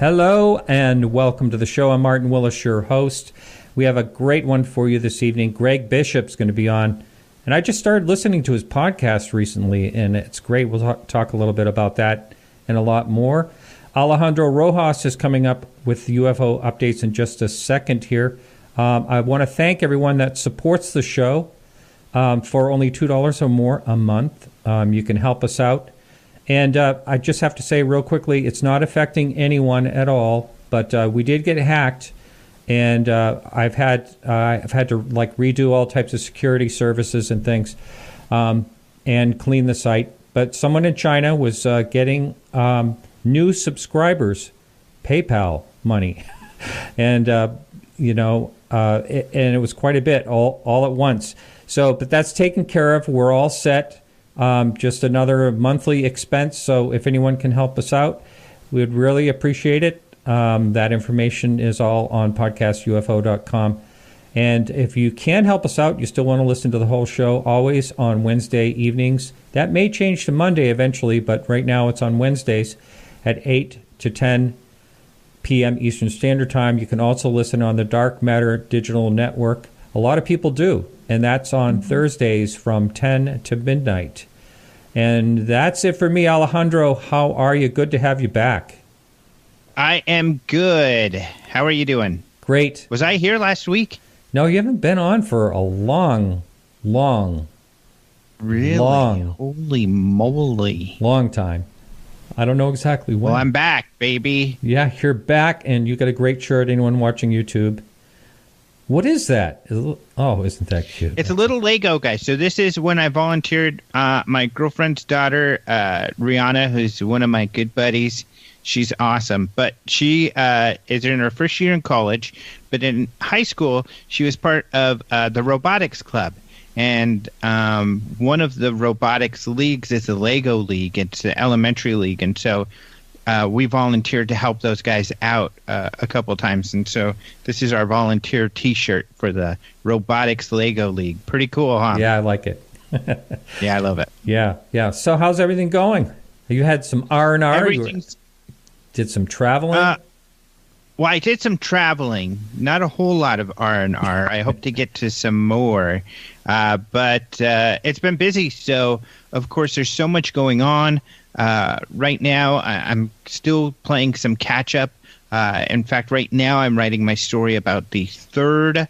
Hello and welcome to the show. I'm Martin Willis, your host. We have a great one for you this evening. Greg Bishop's going to be on. And I just started listening to his podcast recently, and it's great. We'll talk a little bit about that and a lot more. Alejandro Rojas is coming up with UFO updates in just a second here. I want to thank everyone that supports the show for only $2 or more a month. You can help us out. And I just have to say real quickly, it's not affecting anyone at all, but we did get hacked, and I've had to like redo all types of security services and things, and clean the site. But someone in China was getting new subscribers, PayPal money, and and it was quite a bit all at once. So, but that's taken care of. We're all set. Just another monthly expense. So if anyone can help us out, we would really appreciate it. That information is all on podcastufo.com. And if you can help us out, you still want to listen to the whole show, always on Wednesday evenings. That may change to Monday eventually, but right now it's on Wednesdays at 8 to 10 p.m. Eastern Standard Time. You can also listen on the Dark Matter Digital Network. A lot of people do. And that's on Thursdays from 10 to midnight. And that's it for me, Alejandro. How are you? Good to have you back. I am good. How are you doing? Great. Was I here last week? No, you haven't been on for a long. Really? Holy moly. Long time. I don't know exactly when. Well, I'm back, baby. Yeah, you're back, and you got a great shirt. Anyone watching YouTube? What is that? Oh, isn't that cute? It's a little Lego guy. So this is when I volunteered. My girlfriend's daughter, Rihanna, who's one of my good buddies. She's awesome. But she is in her first year in college. But in high school, she was part of the robotics club. And one of the robotics leagues is the Lego League. It's the elementary league. And so we volunteered to help those guys out a couple times. And so this is our volunteer T-shirt for the Robotics Lego League. Pretty cool, huh? Yeah, I like it. Yeah, I love it. Yeah. So how's everything going? You had some R&R? Did some traveling? Well, I did some traveling. Not a whole lot of R&R. I hope to get to some more. But it's been busy. So, of course, there's so much going on. Right now, I'm still playing some catch-up. In fact, right now, I'm writing my story about the third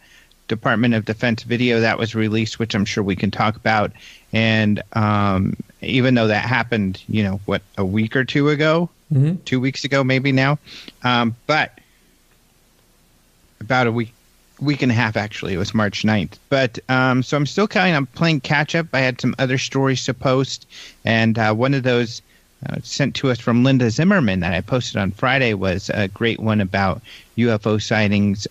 Department of Defense video that was released, which I'm sure we can talk about. And even though that happened, a week or two ago, 2 weeks ago, maybe now, but about a week and a half, actually. It was March 9th. But so I'm still I'm playing catch-up. I had some other stories to post, and one of those sent to us from Linda Zimmerman that I posted on Friday was a great one about UFO sightings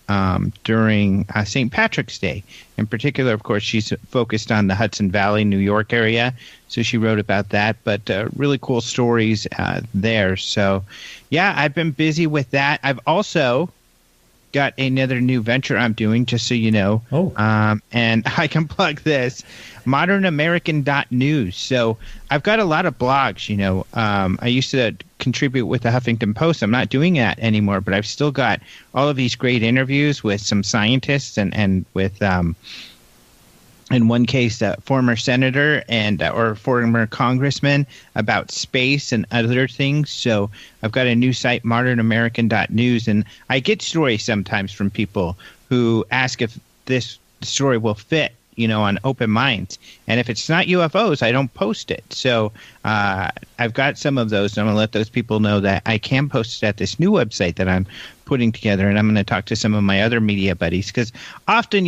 during St. Patrick's Day. In particular, of course, she's focused on the Hudson Valley, New York area, so she wrote about that. But really cool stories there. So, yeah, I've been busy with that. I've also got another new venture I'm doing, just so you know. And I can plug this, modernamerican.news. So I've got a lot of blogs, I used to contribute with the Huffington Post. I'm not doing that anymore, but I've still got all of these great interviews with some scientists and with in one case, a former senator or former congressman about space and other things. So I've got a new site, modernamerican.news, and I get stories sometimes from people who ask if this story will fit, on Open Minds. And if it's not UFOs, I don't post it. So I've got some of those, and I'm going to let those people know that I can post it at this new website that I'm putting together, and I'm going to talk to some of my other media buddies, because often,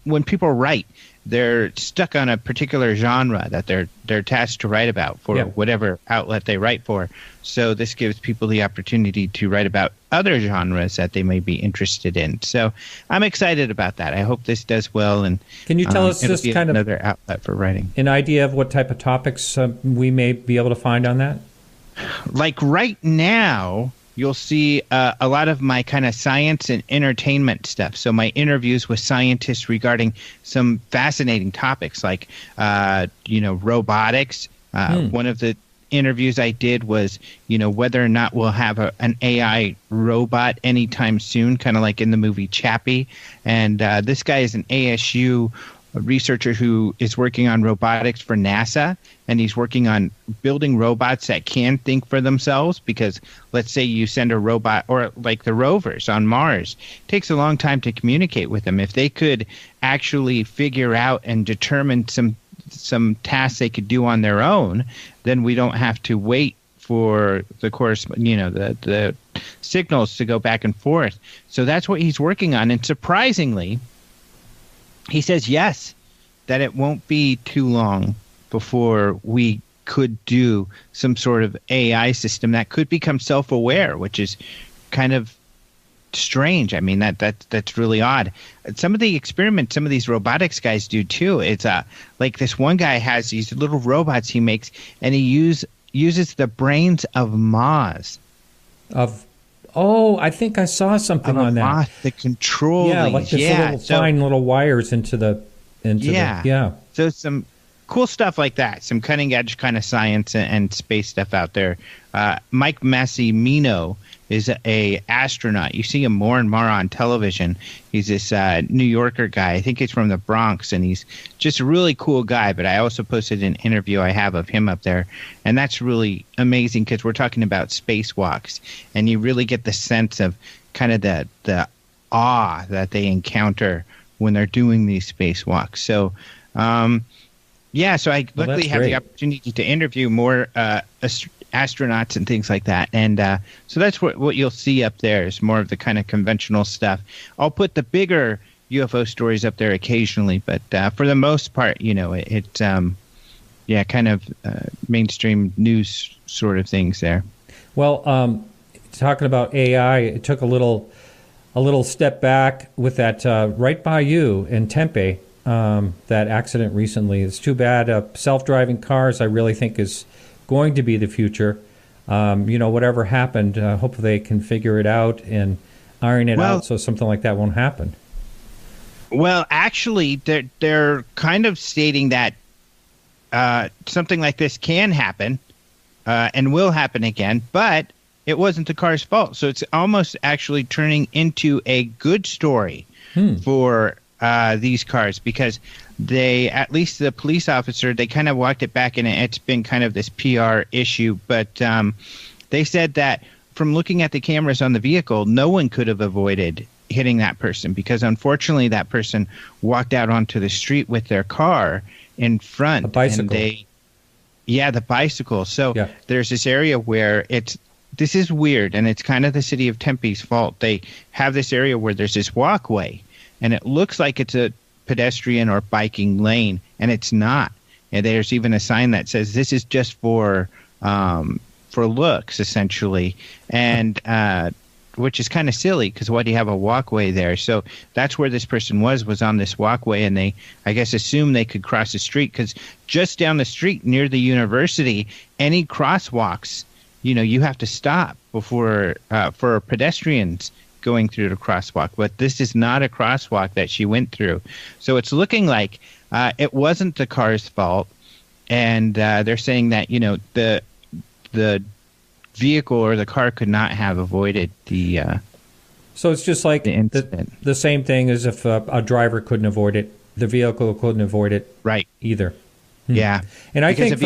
when people write, they're stuck on a particular genre that they're tasked to write about for whatever outlet they write for. So this gives people the opportunity to write about other genres that they may be interested in. So I'm excited about that. I hope this does well. And can you tell us just kind of another outlet for writing? An idea of what type of topics we may be able to find on that? Like right now, you'll see a lot of my kind of science and entertainment stuff. So my interviews with scientists regarding some fascinating topics like, robotics. One of the interviews I did was, whether or not we'll have an AI robot anytime soon, kind of like in the movie Chappie. And this guy is an ASU researcher who is working on robotics for NASA, and he's working on building robots that can think for themselves, because let's say you send a robot, or like the rovers on Mars, it takes a long time to communicate with them. If they could actually figure out and determine some tasks they could do on their own, then we don't have to wait for the the signals to go back and forth. So that's what he's working on. And surprisingly, he says yes, that it won't be too long before we could do some sort of AI system that could become self-aware, which is kind of strange. I mean, that's really odd. Some of the experiments some of these robotics guys do too, it's like this one guy has these little robots he makes, and he uses the brains of moths. I think I saw something on that. Moth to control these. Like this fine little wires into the So some cool stuff like that, some cutting edge kind of science and space stuff out there. Mike Massimino is a astronaut. You see him more and more on television. He's this New Yorker guy. I think he's from the Bronx, and he's just a really cool guy. But I also posted an interview I have of him up there, and that's really amazing because we're talking about spacewalks, and you really get the sense of kind of the awe that they encounter when they're doing these spacewalks. So, so I luckily have the opportunity to interview more astronauts and things like that. And so that's what you'll see up there is more of the kind of conventional stuff. I'll put the bigger UFO stories up there occasionally, but for the most part, it's kind of mainstream news sort of things there. Well, talking about AI, it took a little step back with that right by you in Tempe, that accident recently. It's too bad. Self-driving cars, I really think, is going to be the future. Whatever happened, hopefully they can figure it out and iron it out so something like that won't happen. Well, actually, they're kind of stating that something like this can happen and will happen again, but it wasn't the car's fault. So it's almost actually turning into a good story for these cars, because they, at least the police officer, they kind of walked it back, and it's been kind of this PR issue. But they said that from looking at the cameras on the vehicle, no one could have avoided hitting that person, because unfortunately that person walked out onto the street with their car in front. A bicycle. And the bicycle. So there's this area where this is weird, and it's kind of the city of Tempe's fault. They have this area where there's this walkway, and it looks like it's a pedestrian or biking lane, and it's not. And there's even a sign that says this is just for looks, essentially, and which is kind of silly, because why do you have a walkway there? So that's where this person was on this walkway, and they, I guess, assumed they could cross the street, because just down the street near the university, any crosswalks, you have to stop before for pedestrians going through the crosswalk. But this is not a crosswalk that she went through. So it's looking like it wasn't the car's fault. And they're saying that, the vehicle or the car could not have avoided the so it's just like the same thing as if a driver couldn't avoid it. The vehicle couldn't avoid it either. Yeah. And I think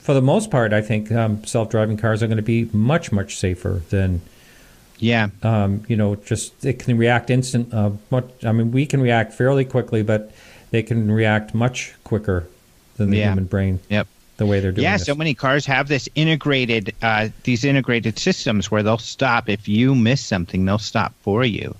for the most part, I think self-driving cars are going to be much, much safer than just it can react we can react fairly quickly, but they can react much quicker than the human brain. Yep. The way they're doing this. So many cars have this integrated systems where they'll stop if you miss something. They'll stop for you.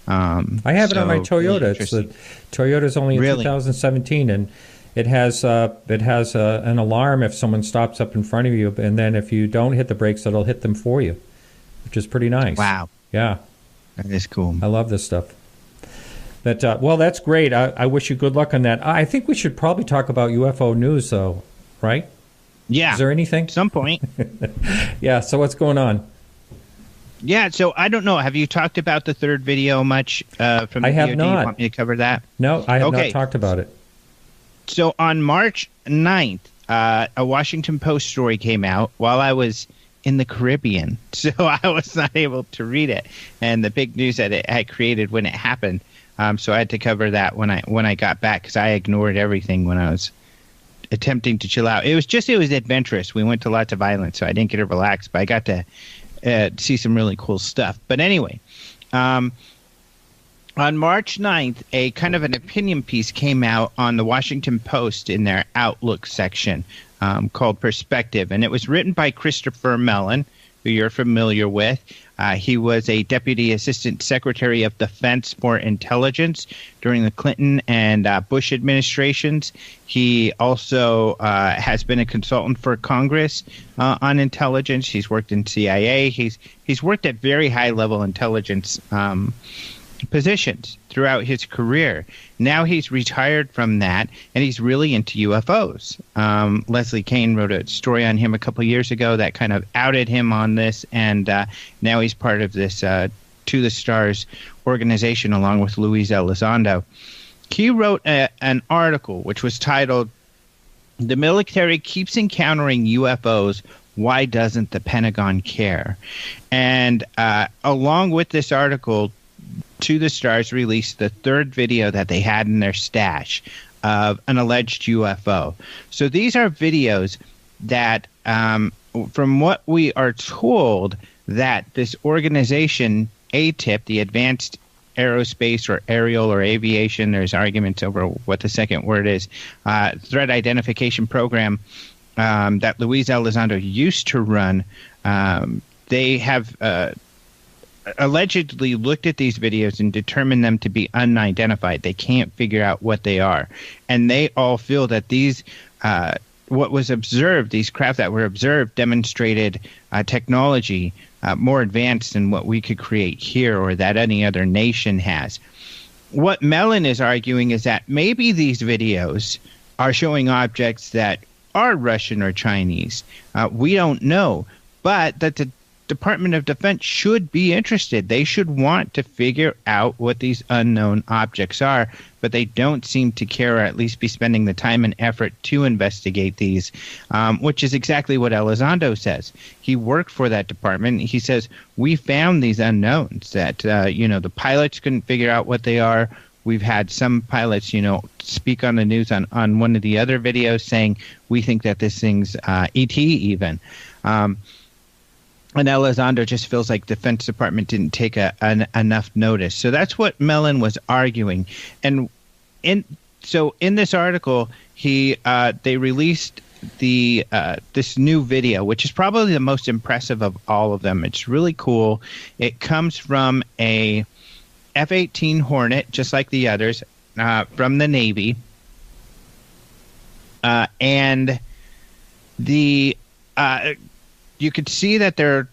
I have it on my Toyota. Really Toyota's only in 2017, and it has an alarm if someone stops up in front of you, and then if you don't hit the brakes, it'll hit them for you, which is pretty nice. Wow. Yeah. That is cool. I love this stuff. But that's great. I wish you good luck on that. I think we should probably talk about UFO news, though. Right? Yeah. Is there anything? At some point. Yeah. So what's going on? Yeah. So I don't know. Have you talked about the third video much from the I have DoD? not. You want me to cover that? No, I have not talked about it. So on March 9th, a Washington Post story came out while I was in the Caribbean, so I was not able to read it, and the big news that it had created when it happened. So I had to cover that when I got back, because I ignored everything when I was attempting to chill out. It was adventurous. We went to lots of islands, so I didn't get to relax, but I got to see some really cool stuff. But anyway, on March 9th, a kind of an opinion piece came out on the Washington Post in their Outlook section called Perspective, and it was written by Christopher Mellon, who you're familiar with. He was a Deputy Assistant Secretary of Defense for Intelligence during the Clinton and Bush administrations. He also has been a consultant for Congress on intelligence. He's worked in CIA. He's worked at very high-level intelligence positions throughout his career. Now he's retired from that, and he's really into UFOs. Leslie Kean wrote a story on him a couple of years ago that kind of outed him on this, and now he's part of this To the Stars organization along with Luis Elizondo. He wrote an article which was titled, "The Military Keeps Encountering UFOs. Why Doesn't the Pentagon Care?" And along with this article, To the Stars released the third video that they had in their stash of an alleged UFO. So these are videos that, from what we are told, that this organization, ATIP, the Advanced Aerospace or Aerial or Aviation, there's arguments over what the second word is, Threat Identification Program that Luis Elizondo used to run, they have allegedly looked at these videos and determined them to be unidentified. They can't figure out what they are. And they all feel that these, what was observed, these craft that were observed, demonstrated technology more advanced than what we could create here or that any other nation has. What Mellon is arguing is that maybe these videos are showing objects that are Russian or Chinese. We don't know. But that the Department of Defense should be interested. They should want to figure out what these unknown objects are, but they don't seem to care, or at least be spending the time and effort to investigate these, which is exactly what Elizondo says. He worked for that department. He says, we found these unknowns that, the pilots couldn't figure out what they are. We've had some pilots, speak on the news on one of the other videos saying, we think that this thing's ET even. And Elizondo just feels like the Defense Department didn't take enough notice. So that's what Mellon was arguing. And in this article, they released this new video, which is probably the most impressive of all of them. It's really cool. It comes from a F-18 Hornet, just like the others, from the Navy. And you could see that they're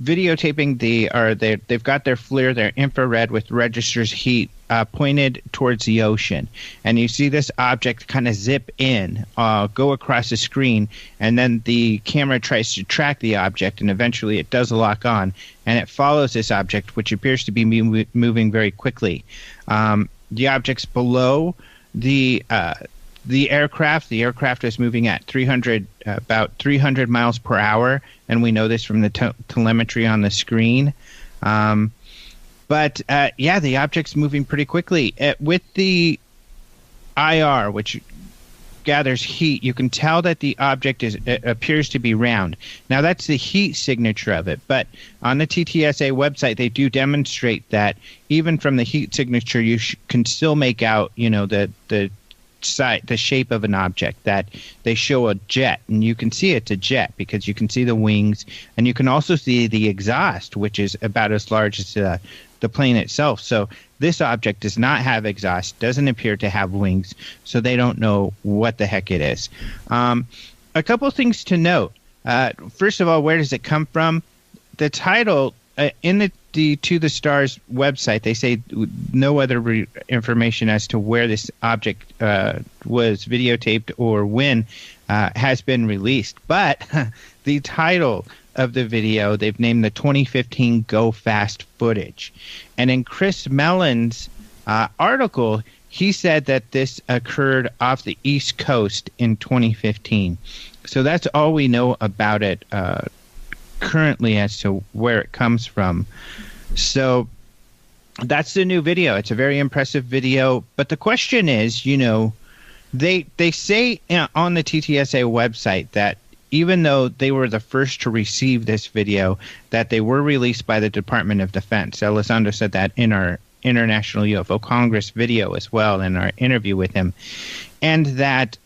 videotaping they've got their FLIR, their infrared with registers heat pointed towards the ocean. And you see this object kind of zip in, go across the screen, and then the camera tries to track the object, and eventually it does lock on, and it follows this object, which appears to be moving very quickly. The object's below the aircraft. The aircraft is moving at about 300 miles per hour, and we know this from the telemetry on the screen. But the object's moving pretty quickly. With the IR, which gathers heat, you can tell that the object appears to be round. Now, that's the heat signature of it, but on the TTSA website, they do demonstrate that even from the heat signature, you can still make out, the shape of an object, that they show a jet, and you can see it's a jet because you can see the wings, and you can also see the exhaust, which is about as large as the plane itself. So this object does not have exhaust, doesn't appear to have wings, so they don't know what the heck it is. A couple things to note. First of all, where does it come from? The title in the To the Stars website, they say no other information as to where this object was videotaped or when has been released. But the title of the video, they've named the 2015 Go Fast footage. And in Chris Mellon's article, he said that this occurred off the East Coast in 2015. So that's all we know about it currently as to where it comes from. So that's the new video. It's a very impressive video. But the question is, they say on the TTSA website that even though they were the first to receive this video, that they were released by the Department of Defense. Elizondo said that in our International UFO Congress video as well, in our interview with him. And that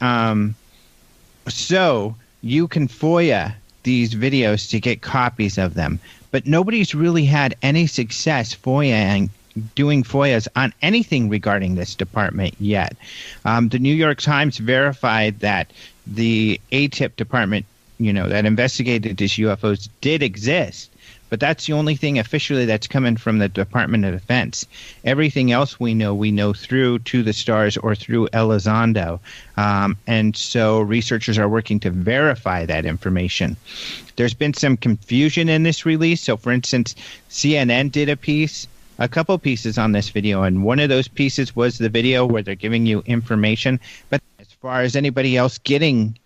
so you can FOIA these videos to get copies of them. But nobody's really had any success doing FOIAs on anything regarding this department yet. The New York Times verified that the ATIP department, that investigated these UFOs did exist, but that's the only thing officially that's coming from the Department of Defense. Everything else we know through To the Stars or through Elizondo. And so researchers are working to verify that information. There's been some confusion in this release. So, for instance, CNN did a couple pieces on this video, and one of those pieces was the video where they're giving you information. But as far as anybody else getting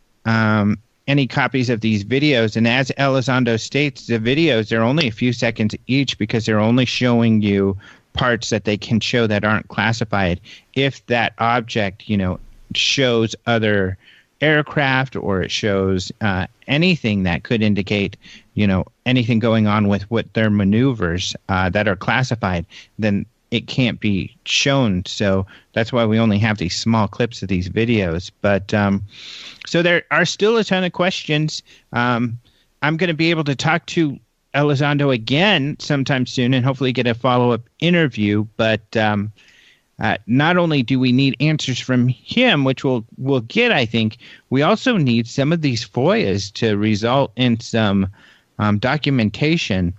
any copies of these videos, and as Elizondo states, the videos, they're only a few seconds each because they're only showing you parts that they can show that aren't classified. If that object, shows other aircraft, or it shows anything that could indicate, anything going on with what their maneuvers that are classified, then it can't be shown. So that's why we only have these small clips of these videos. But so there are still a ton of questions. I'm going to be able to talk to Elizondo again sometime soon and hopefully get a follow-up interview. But not only do we need answers from him, which we'll get, I think, we also need some of these FOIAs to result in some documentation,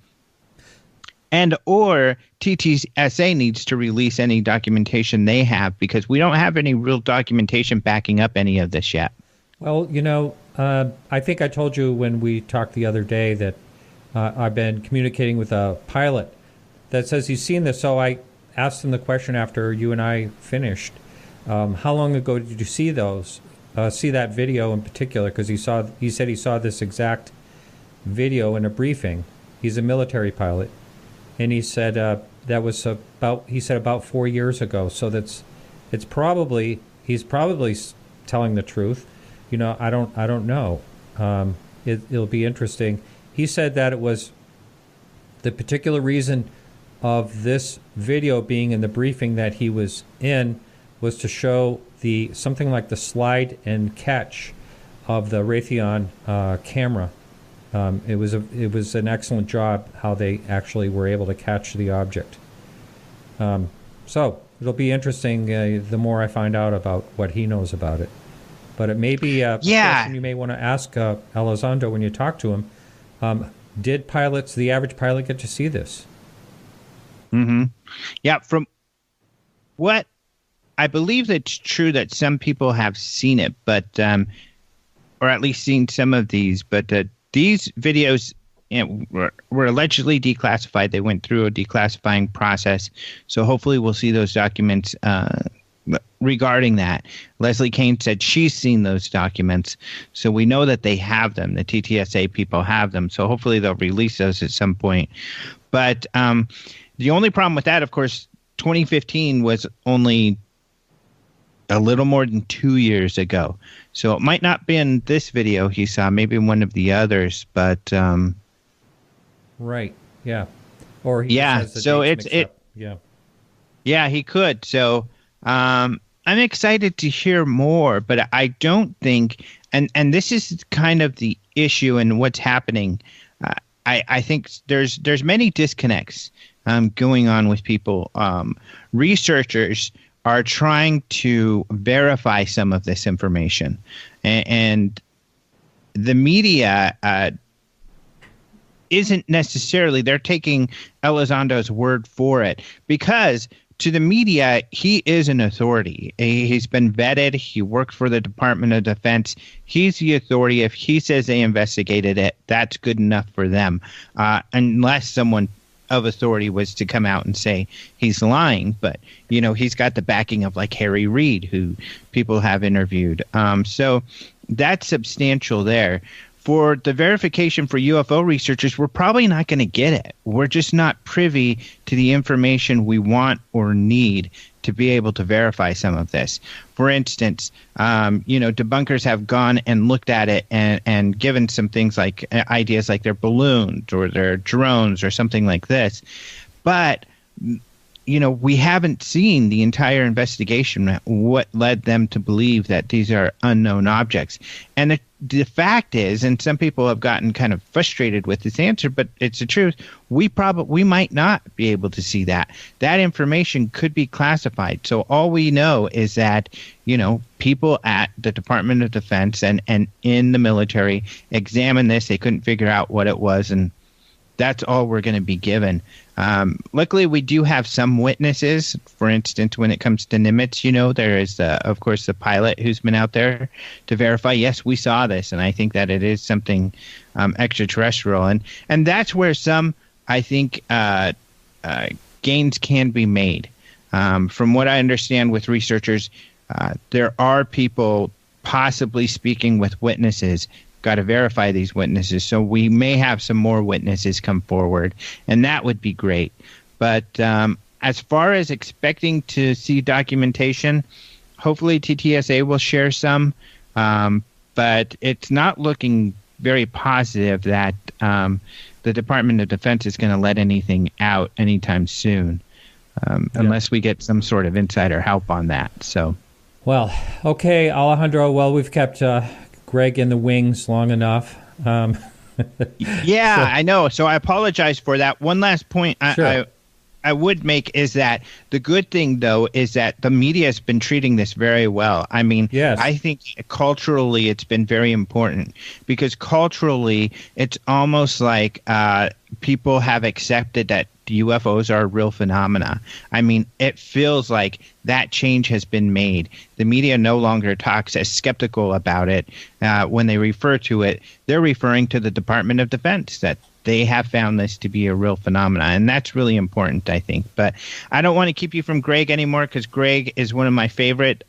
and or TTSA needs to release any documentation they have, because we don't have any real documentation backing up any of this yet. Well, I think I told you when we talked the other day that I've been communicating with a pilot that says he's seen this. So I asked him the question after you and I finished. How long ago did you see that video in particular? Because he said he saw this exact video in a briefing. He's a military pilot, and he said that was about 4 years ago. So he's probably telling the truth. I don't know. It'll be interesting. He said that it was the particular reason of this video being in the briefing that he was in was to show something like the slide and catch of the Raytheon camera. It was an excellent job how they actually were able to catch the object. So it'll be interesting the more I find out about what he knows about it. But it may be a question you may want to ask Elizondo when you talk to him. Did the average pilot, get to see this? Mm-hmm. Yeah, from what I believe, it's true that some people have seen it, but or at least seen some of these. But these videos were allegedly declassified. They went through a declassifying process, so hopefully we'll see those documents regarding that. Leslie Kane said she's seen those documents, so we know that they have them. The TTSA people have them, so hopefully they'll release those at some point. But the only problem with that, of course, 2015 was only a little more than 2 years ago. So it might not be in this video he saw, maybe in one of the others, but right, yeah. Or he yeah, so yeah, he could. So I'm excited to hear more, but I don't think, and this is kind of the issue and what's happening. I think there's many disconnects going on with people. Researchers are trying to verify some of this information, and the media isn't necessarily. They're taking Elizondo's word for it, because to the media, he is an authority. He's been vetted. He worked for the Department of Defense. He's the authority. If he says they investigated it, that's good enough for them, unless someone of authority was to come out and say he's lying. But, he's got the backing of like Harry Reid, who people have interviewed. So that's substantial there. For the verification for UFO researchers, we're probably not going to get it. We're just not privy to the information we want or need to be able to verify some of this. For instance, debunkers have gone and looked at it and given some things like ideas like they're balloons or they're drones or something like this. But we haven't seen the entire investigation, what led them to believe that these are unknown objects. And the fact is, and some people have gotten kind of frustrated with this answer, but it's the truth, we might not be able to see that. That information could be classified. So all we know is that, people at the Department of Defense and in the military examined this. They couldn't figure out what it was, and that's all we're going to be given. Luckily, we do have some witnesses. For instance, when it comes to Nimitz, there is, of course, the pilot who's been out there to verify, yes, we saw this, and I think that it is something extraterrestrial. And that's where some, I think, gains can be made. From what I understand with researchers, there are people possibly speaking with witnesses. Got to verify these witnesses, so we may have some more witnesses come forward, and that would be great. But as far as expecting to see documentation, hopefully TTSA will share some, but it's not looking very positive that the Department of Defense is going to let anything out anytime soon, unless we get some sort of insider help on that. So, well, okay, Alejandro. Well, we've kept Greg in the wings long enough. Yeah, so, I know. So I apologize for that. One last point I would make is that the good thing, though, is that the media has been treating this very well. I mean, yes. I think culturally it's been very important because culturally it's almost like people have accepted that UFOs are a real phenomena. I mean, it feels like that change has been made. The media no longer talks as skeptical about it. When they refer to it, they're referring to the Department of Defense, that they have found this to be a real phenomena. And that's really important, I think. But I don't want to keep you from Greg anymore because Greg is one of my favorite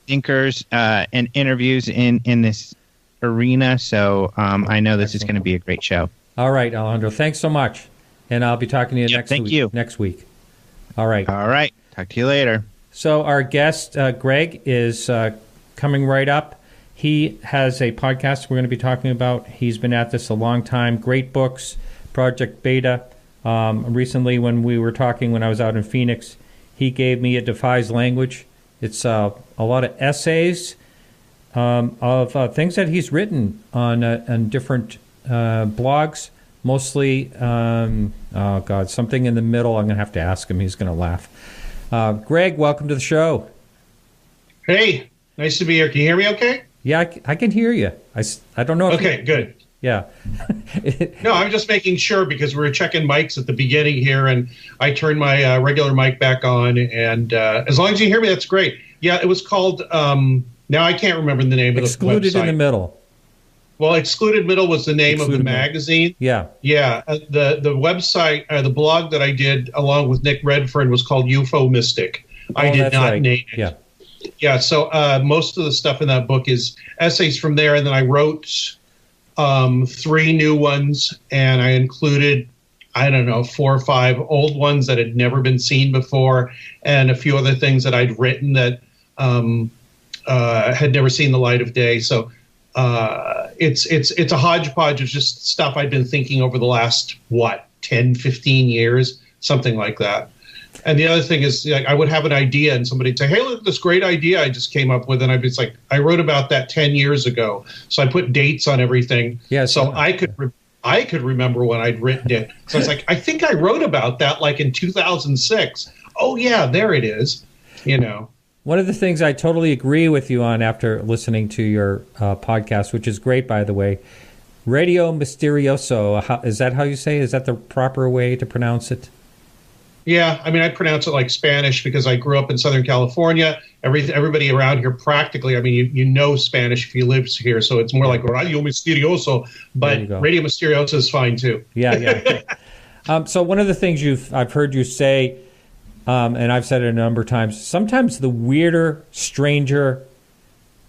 thinkers and interviews in this arena. So I know this is going to be a great show. All right, Alejandro. Thanks so much. And I'll be talking to you next week. All right. All right. Talk to you later. So our guest, Greg, is coming right up. He has a podcast we're going to be talking about. He's been at this a long time. Great books, Project Beta. Recently, when we were talking, when I was out in Phoenix, he gave me It Defies Language. It's a lot of essays of things that he's written on different blogs. Mostly, something in the middle. I'm going to have to ask him. He's going to laugh. Greg, welcome to the show. Hey, nice to be here. Can you hear me okay? Yeah, I can hear you. I don't know if okay, good. Yeah. No, I'm just making sure because we were checking mics at the beginning here, and I turned my regular mic back on, and as long as you hear me, that's great. Yeah, it was called, now I can't remember the name of the website. Excluded in the Middle. Well, Excluded Middle was the name of the magazine. Yeah. Yeah. The website, the blog that I did along with Nick Redfern was called UFO Mystic. I did not name it. Yeah. Yeah. So most of the stuff in that book is essays from there. And then I wrote 3 new ones, and I included, 4 or 5 old ones that had never been seen before, and a few other things that I'd written that had never seen the light of day. So it's a hodgepodge of just stuff I've been thinking over the last, 10, 15 years, something like that. And the other thing is, like, I would have an idea and somebody would say, hey, look at this great idea I just came up with. And I'd be like, I wrote about that 10 years ago. So I put dates on everything. Yeah, so I could remember when I'd written it. So I was like, I think I wrote about that like in 2006. Oh, yeah, there it is. One of the things I totally agree with you on after listening to your podcast, which is great, by the way, Radio Misterioso. Is that how you say it? Is that the proper way to pronounce it? Yeah, I pronounce it like Spanish because I grew up in Southern California. Everybody around here practically, you know Spanish if you live here, so it's more like Radio Misterioso, but Radio Misterioso is fine too. Yeah. So one of the things I've heard you say, and I've said it a number of times, sometimes the weirder, stranger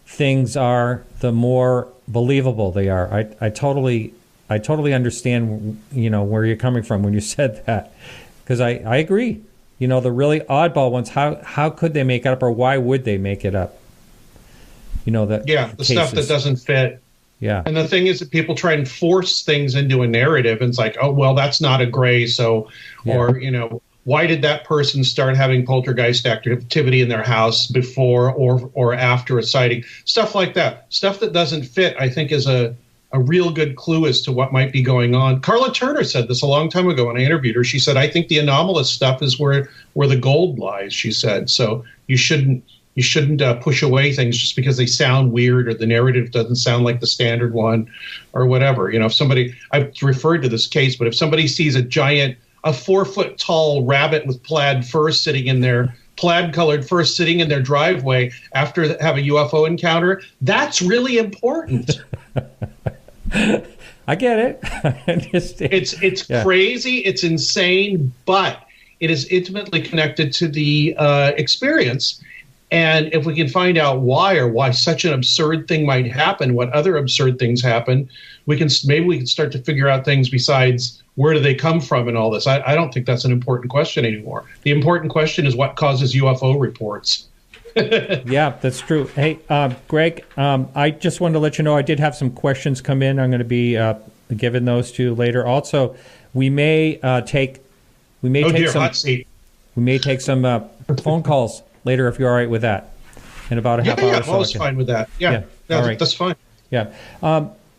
things are, the more believable they are. I totally understand, where you're coming from when you said that, because I agree. The really oddball ones, how could they make it up, or why would they make it up? The stuff that doesn't fit. Yeah. And the thing is that people try and force things into a narrative, and it's like, oh, well, that's not a gray, so, or, why did that person start having poltergeist activity in their house before or after a sighting? Stuff like that. Stuff that doesn't fit, I think, is a real good clue as to what might be going on. Carla Turner said this a long time ago when I interviewed her. She said, I think the anomalous stuff is where the gold lies, she said. So you shouldn't push away things just because they sound weird or the narrative doesn't sound like the standard one or whatever. If somebody, I've referred to this case, but if somebody sees a 4-foot tall rabbit with plaid colored fur sitting in their driveway after have a UFO encounter, that's really important. I get it. It's crazy. It's insane, but it is intimately connected to the experience. And if we can find out why such an absurd thing might happen, what other absurd things happen, maybe we can start to figure out things besides where do they come from and all this. I don't think that's an important question anymore. The important question is what causes UFO reports. Yeah, that's true. Hey, Greg, I just wanted to let you know I did have some questions come in. I'm going to be giving those to you later. Also, we may take some phone calls later if you're all right with that. In about a half hour. Yeah, I was fine with that. Yeah, all right. That's fine. Yeah.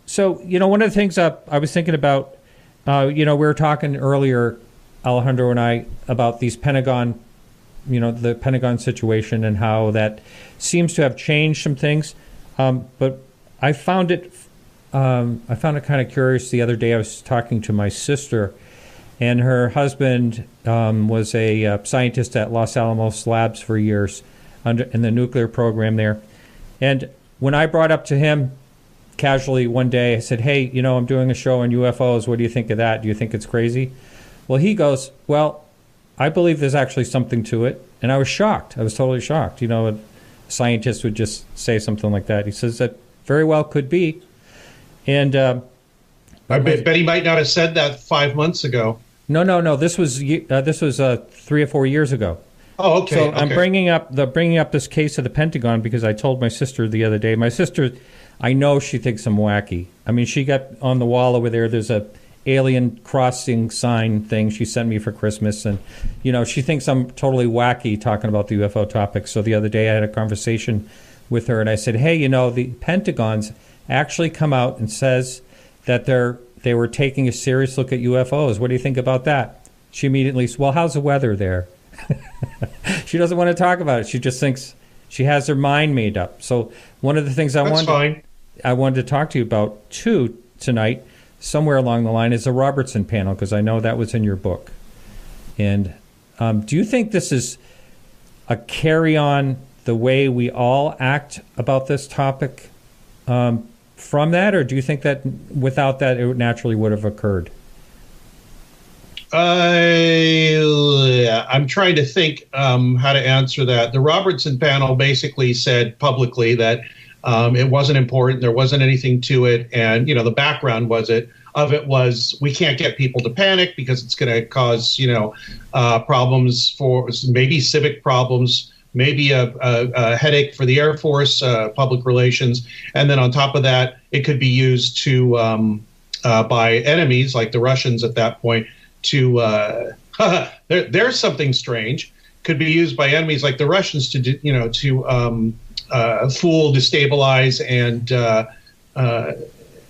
So, one of the things I was thinking about, we were talking earlier, Alejandro and I, about these Pentagon, the Pentagon situation and how that seems to have changed some things. But I found it kind of curious the other day. I was talking to my sister, and her husband was a scientist at Los Alamos Labs for years in the nuclear program there. And when I brought up to him casually one day, I said, hey, I'm doing a show on UFOs. What do you think of that? Do you think it's crazy? Well, he goes, well, I believe there's actually something to it. And I was shocked. I was totally shocked. A scientist would just say something like that. He says that very well could be. And I bet he might not have said that 5 months ago. No. This was 3 or 4 years ago. Oh, okay. So I'm bringing up this case of the Pentagon because I told my sister the other day. My sister, I know she thinks I'm wacky. I mean, she got on the wall over there. There's a alien crossing sign thing she sent me for Christmas, and she thinks I'm totally wacky talking about the UFO topic. So the other day I had a conversation with her, and I said, hey, the Pentagon's actually come out and says that they were taking a serious look at UFOs. What do you think about that? She immediately said, well, how's the weather there? She doesn't want to talk about it. She just thinks she has her mind made up. So one of the things I wanted to talk to you about too tonight, somewhere along the line, is the Robertson panel, because I know that was in your book. And do you think this is a carry-on the way we all act about this topic from that, or do you think that without that it naturally would have occurred? I'm trying to think how to answer that. The Robertson panel basically said publicly that it wasn't important, there wasn't anything to it, and the background was we can't get people to panic because it's going to cause problems for maybe civic problems, maybe a headache for the Air Force, public relations, and then on top of that, it could be used to by enemies like the Russians at that point to there's something strange, could be used by enemies like the Russians to fool, destabilize, and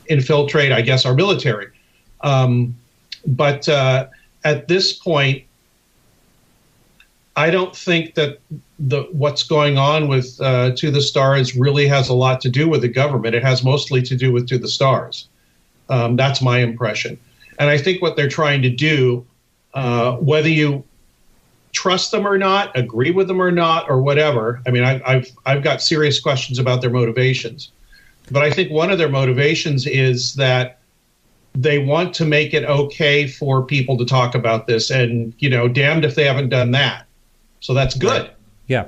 infiltrate, I guess, our military. But at this point, I don't think that what's going on with To the Stars really has a lot to do with the government. It has mostly to do with To the Stars. That's my impression. And I think what they're trying to do, whether you trust them or not, agree with them or not, or whatever. I mean, I've got serious questions about their motivations. But I think one of their motivations is that they want to make it okay for people to talk about this, and damned if they haven't done that. So that's good. Right. Yeah.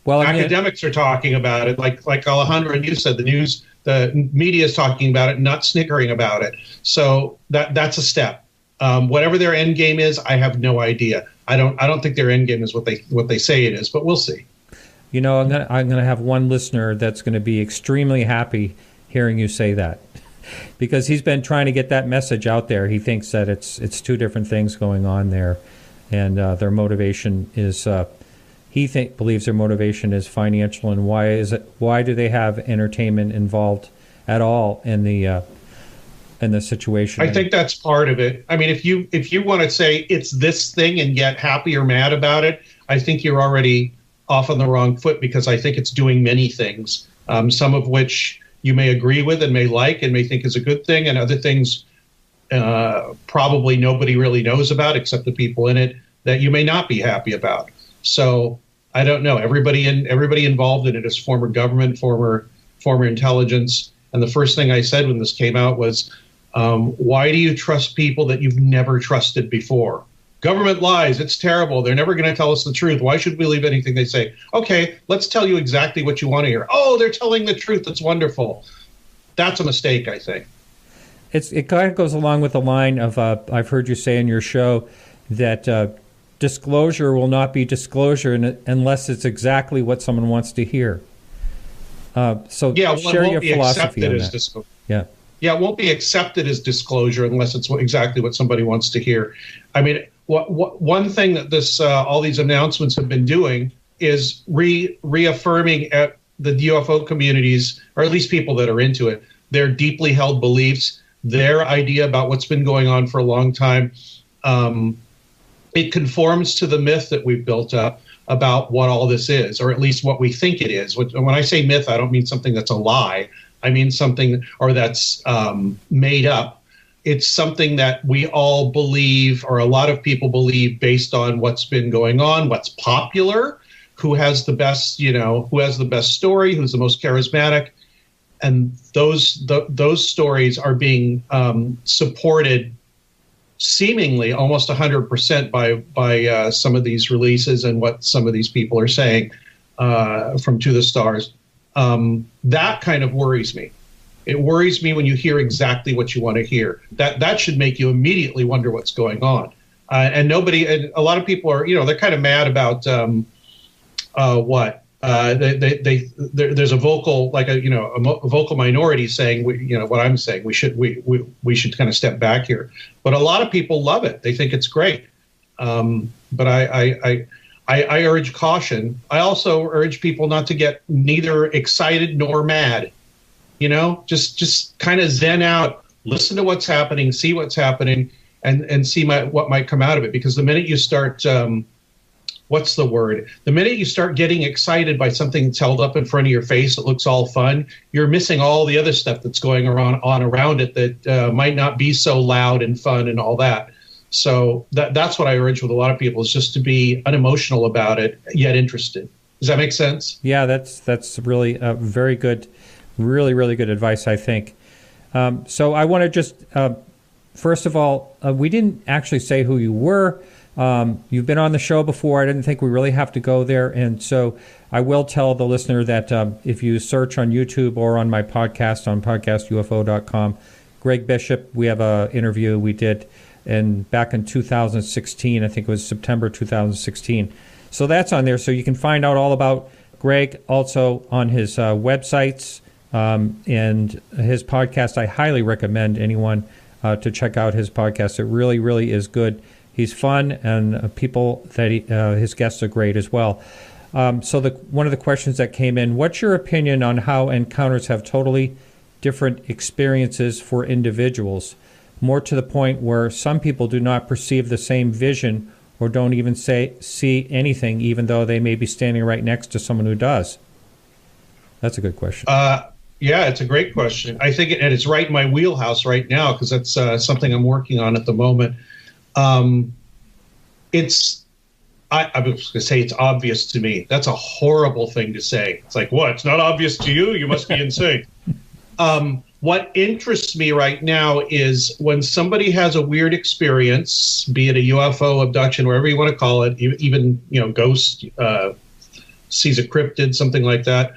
Well, academics are talking about it, like Alejandro and you said, the media is talking about it, not snickering about it. So that's a step. Whatever their end game is, I have no idea. I don't think their end game is what they say it is, but we'll see. I'm gonna have one listener that's going to be extremely happy hearing you say that, because he's been trying to get that message out there. He thinks that it's two different things going on there, and their motivation is believes their motivation is financial. And why do they have entertainment involved at all in the situation? I think that's part of it. I mean, if you want to say it's this thing and get happy or mad about it, I think you're already off on the wrong foot, because I think it's doing many things, some of which you may agree with and may like and may think is a good thing, and other things probably nobody really knows about except the people in it that you may not be happy about. So I don't know. Everybody involved in it is former government, former intelligence. And the first thing I said when this came out was, why do you trust people that you've never trusted before? Government lies. It's terrible. They're never going to tell us the truth. Why should we believe anything they say? Okay, let's tell you exactly what you want to hear. Oh, they're telling the truth. That's wonderful. That's a mistake, I think. It kind of goes along with the line of, I've heard you say in your show that disclosure will not be disclosure unless it's exactly what someone wants to hear. So share your philosophy on that. Yeah, it won't be accepted as disclosure unless it's exactly what somebody wants to hear. I mean, one thing that all these announcements have been doing is reaffirming at the UFO communities, or at least people that are into it, their deeply held beliefs, their idea about what's been going on for a long time. It conforms to the myth that we've built up about what all this is, or at least what we think it is. When I say myth, I don't mean something that's a lie. I mean something, or that's made up. It's something that we all believe, or a lot of people believe, based on what's been going on, what's popular, who has the best, who has the best story, who's the most charismatic, and those stories are being supported seemingly almost 100% by some of these releases and what some of these people are saying from To the Stars. That kind of worries me. It worries me when you hear exactly what you want to hear. That should make you immediately wonder what's going on. And a lot of people are, they're kind of mad about what there's a vocal, like a vocal minority saying, what I'm saying. We should kind of step back here. But a lot of people love it. They think it's great. But I urge caution. I also urge people not to get neither excited nor mad. Just kind of zen out, listen to what's happening, see what's happening, and see what might come out of it. Because the minute you start, what's the word? The minute you start getting excited by something that's held up in front of your face that looks all fun, you're missing all the other stuff that's going on around it that might not be so loud and fun and all that. So that's what I urge with a lot of people, is just to be unemotional about it, yet interested. Does that make sense? Yeah, that's really very good, really, really good advice, I think. So I want to just, first of all, we didn't actually say who you were. You've been on the show before. I didn't think we really have to go there. And so I will tell the listener that if you search on YouTube or on my podcast on podcastufo.com, Greg Bishop, we have an interview we did back in 2016. I think it was September 2016. So that's on there. So you can find out all about Greg also on his websites and his podcast. I highly recommend anyone to check out his podcast. It really, really is good. He's fun, and people that his guests are great as well. So one of the questions that came in, what's your opinion on how encounters have totally different experiences for individuals, more to the point where some people do not perceive the same vision or don't even see anything, even though they may be standing right next to someone who does? That's a good question. Yeah, it's a great question. I think and it's right in my wheelhouse right now, because that's something I'm working on at the moment. I was going to say it's obvious to me. That's a horrible thing to say. It's like, what? It's not obvious to you? You must be insane. What interests me right now is when somebody has a weird experience, be it a UFO abduction, whatever you want to call it, even ghost, sees a cryptid, something like that.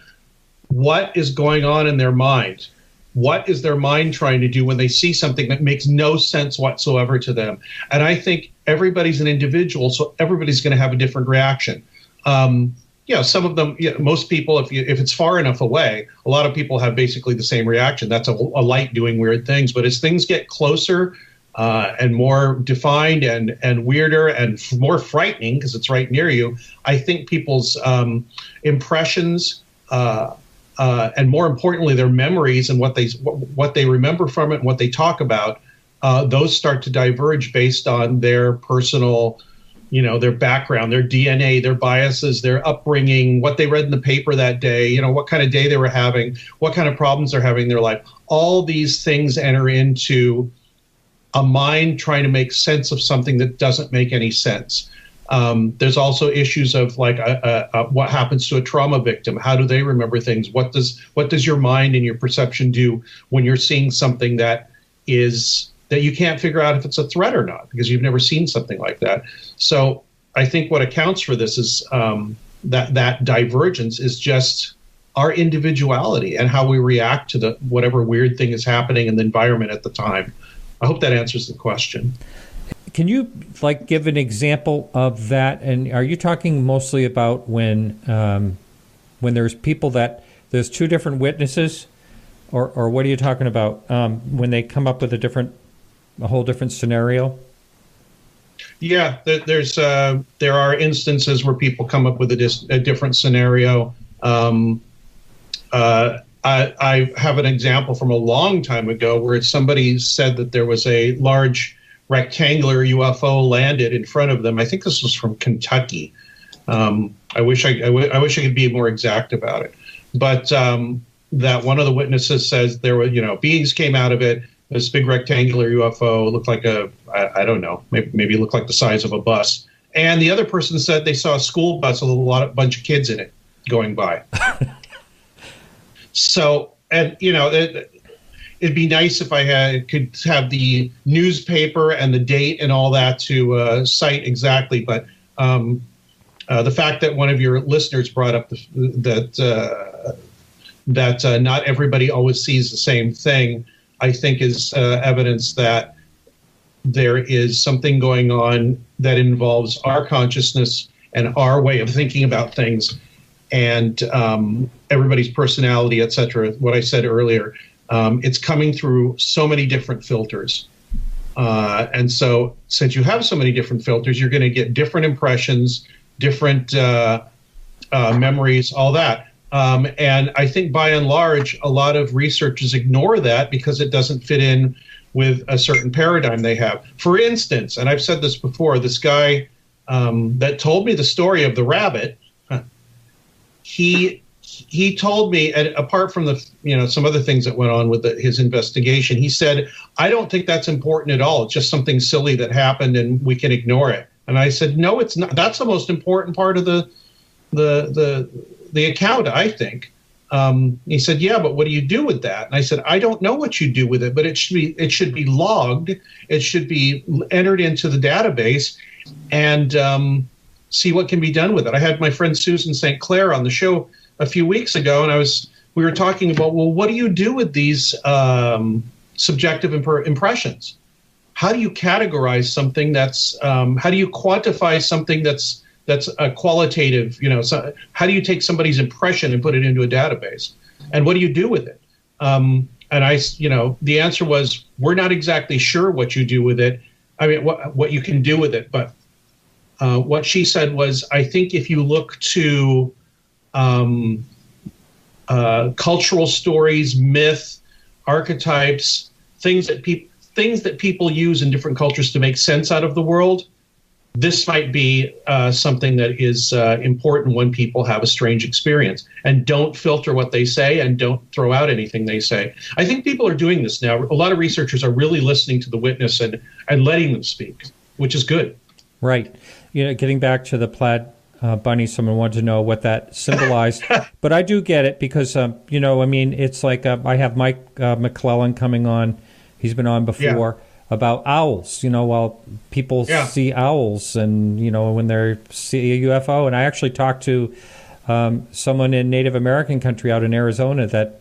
What is going on in their mind? What is their mind trying to do when they see something that makes no sense whatsoever to them? And I think everybody's an individual, so everybody's going to have a different reaction. Some of them, most people, if it's far enough away, a lot of people have basically the same reaction. That's a light doing weird things. But as things get closer and more defined and weirder and more frightening because it's right near you, I think people's impressions and more importantly, their memories and what they remember from it and what they talk about, those start to diverge based on their personal, their background, their DNA, their biases, their upbringing, what they read in the paper that day, what kind of day they were having, what kind of problems they're having in their life. All these things enter into a mind trying to make sense of something that doesn't make any sense. There's also issues of like what happens to a trauma victim. How do they remember things? What does your mind and your perception do when you're seeing something that you can't figure out if it's a threat or not because you've never seen something like that? So I think what accounts for this is that divergence is just our individuality and how we react to whatever weird thing is happening in the environment at the time. I hope that answers the question. Can you give an example of that? And are you talking mostly about when there's people there's two different witnesses, or what are you talking about when they come up with a whole different scenario? Yeah, there are instances where people come up with a different scenario. I have an example from a long time ago where somebody said that there was a large rectangular UFO landed in front of them. I think this was from Kentucky. I wish I could be more exact about it, but that one of the witnesses says there were beings came out of it. This big rectangular UFO looked like I don't know, maybe it looked like the size of a bus. And the other person said they saw a school bus with a bunch of kids in it going by. So, and it'd be nice if I could have the newspaper and the date and all that to cite exactly. But the fact that one of your listeners brought up that not everybody always sees the same thing, I think is evidence that there is something going on that involves our consciousness and our way of thinking about things and everybody's personality, etc. What I said earlier. It's coming through so many different filters. And so since you have so many different filters, you're going to get different impressions, different memories, all that. And I think by and large, a lot of researchers ignore that because it doesn't fit in with a certain paradigm they have. For instance, and I've said this before, this guy that told me the story of the rabbit, he told me, and apart from the some other things that went on with his investigation, he said, I don't think that's important at all. It's just something silly that happened and we can ignore it. And I said, no, it's not. That's the most important part of the account, I think. He said, yeah, but what do you do with that? And I said, I don't know what you do with it, but it should be logged. It should be entered into the database and see what can be done with it. I had my friend Susan St. Clair on the show a few weeks ago, and we were talking about, well, what do you do with these subjective impressions? How do you categorize something that's? How do you quantify something that's a qualitative? How do you take somebody's impression and put it into a database? And what do you do with it? And the answer was, we're not exactly sure what you do with it. I mean, what you can do with it, but what she said was, I think if you look to cultural stories, myth, archetypes, things that people use in different cultures to make sense out of the world, this might be something that is important when people have a strange experience. And don't filter what they say and don't throw out anything they say. I think people are doing this now. A lot of researchers are really listening to the witness and letting them speak, which is good. Right. Getting back to the Plaid bunny. Someone wanted to know what that symbolized. But I do get it because, it's like I have Mike McClellan coming on. He's been on before about owls, while people see owls and, when they see a UFO. And I actually talked to someone in Native American country out in Arizona that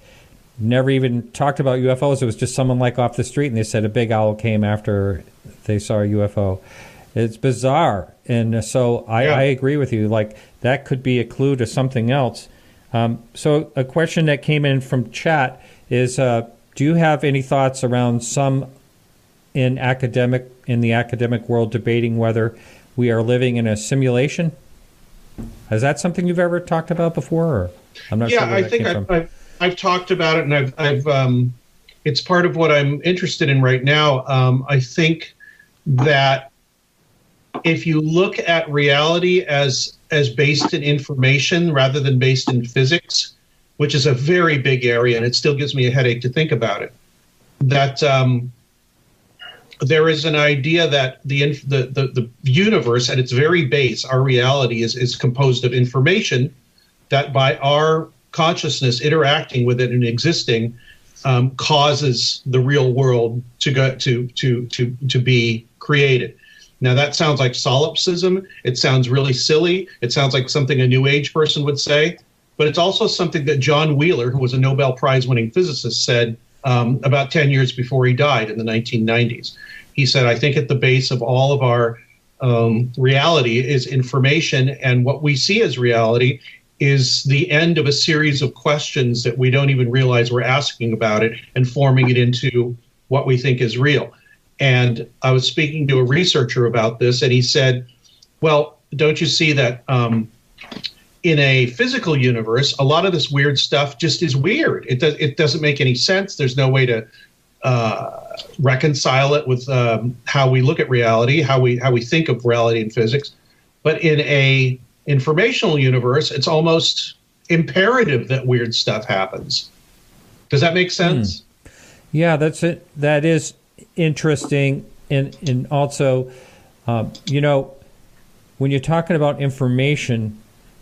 never even talked about UFOs. It was just someone like off the street, and they said a big owl came after they saw a UFO. It's bizarre. And so I agree with you. Like, that could be a clue to something else. So a question that came in from chat is, do you have any thoughts around some in the academic world debating whether we are living in a simulation? Is that something you've ever talked about before? Or I'm not sure where that came from. I've talked about it, and I've it's part of what I'm interested in right now. I think that if you look at reality as based in information rather than based in physics, which is a very big area, and it still gives me a headache to think about it, that there is an idea that the universe at its very base, our reality, is composed of information that by our consciousness interacting with it and existing causes the real world to be created. Now, that sounds like solipsism. It sounds really silly. It sounds like something a New Age person would say. But it's also something that John Wheeler, who was a Nobel Prize-winning physicist, said about 10 years before he died in the 1990s. He said, I think at the base of all of our reality is information, and what we see as reality is the end of a series of questions that we don't even realize we're asking about it and forming it into what we think is real. And I was speaking to a researcher about this, and he said, well, don't you see that in a physical universe, a lot of this weird stuff just is weird. It doesn't make any sense. There's no way to reconcile it with how we look at reality, how we think of reality in physics. But in a informational universe, it's almost imperative that weird stuff happens. Does that make sense? Yeah, that's it. That is interesting. And also, when you're talking about information,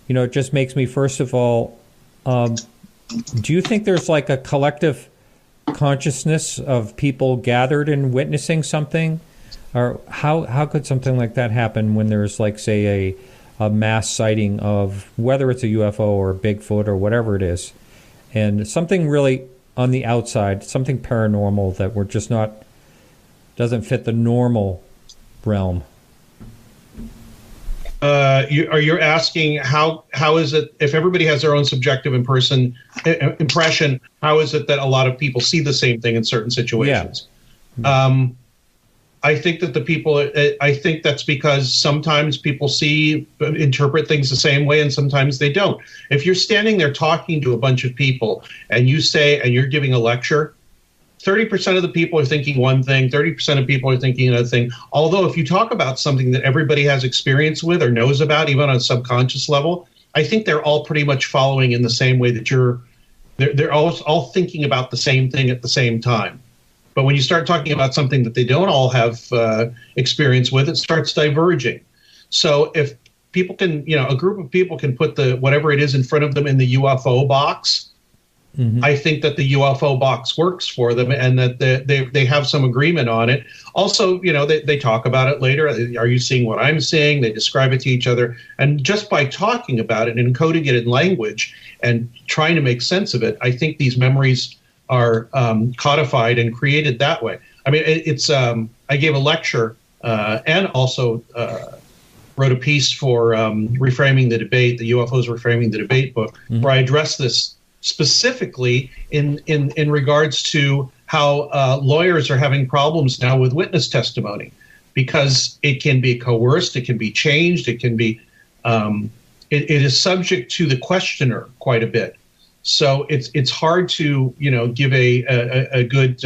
it just makes me, first of all, do you think there's like a collective consciousness of people gathered and witnessing something? Or how could something like that happen when there's, like, say, a mass sighting of whether it's a UFO or a Bigfoot or whatever it is, and something really on the outside, something paranormal that we're just not, doesn't fit the normal realm? You're asking how is it, if everybody has their own subjective impression, how is it that a lot of people see the same thing in certain situations? Yeah. I think that I think that's because sometimes people interpret things the same way, and sometimes they don't. If you're standing there talking to a bunch of people and you're giving a lecture, 30% of the people are thinking one thing, 30% of people are thinking another thing. Although if you talk about something that everybody has experience with or knows about, even on a subconscious level, I think they're all pretty much following in the same way that they're all thinking about the same thing at the same time. But when you start talking about something that they don't all have experience with, it starts diverging. So if people can, a group of people can put whatever it is in front of them in the UFO box, mm-hmm. I think that the UFO box works for them, and that they have some agreement on it. Also, they talk about it later. Are you seeing what I'm seeing? They describe it to each other. And just by talking about it and encoding it in language and trying to make sense of it, I think these memories are codified and created that way. I mean, I gave a lecture and also wrote a piece for Reframing the Debate, the UFOs Reframing the Debate book, mm-hmm. where I addressed this specifically in regards to how lawyers are having problems now with witness testimony, because it can be coerced, it can be changed, it can be it is subject to the questioner quite a bit. So it's hard to give a good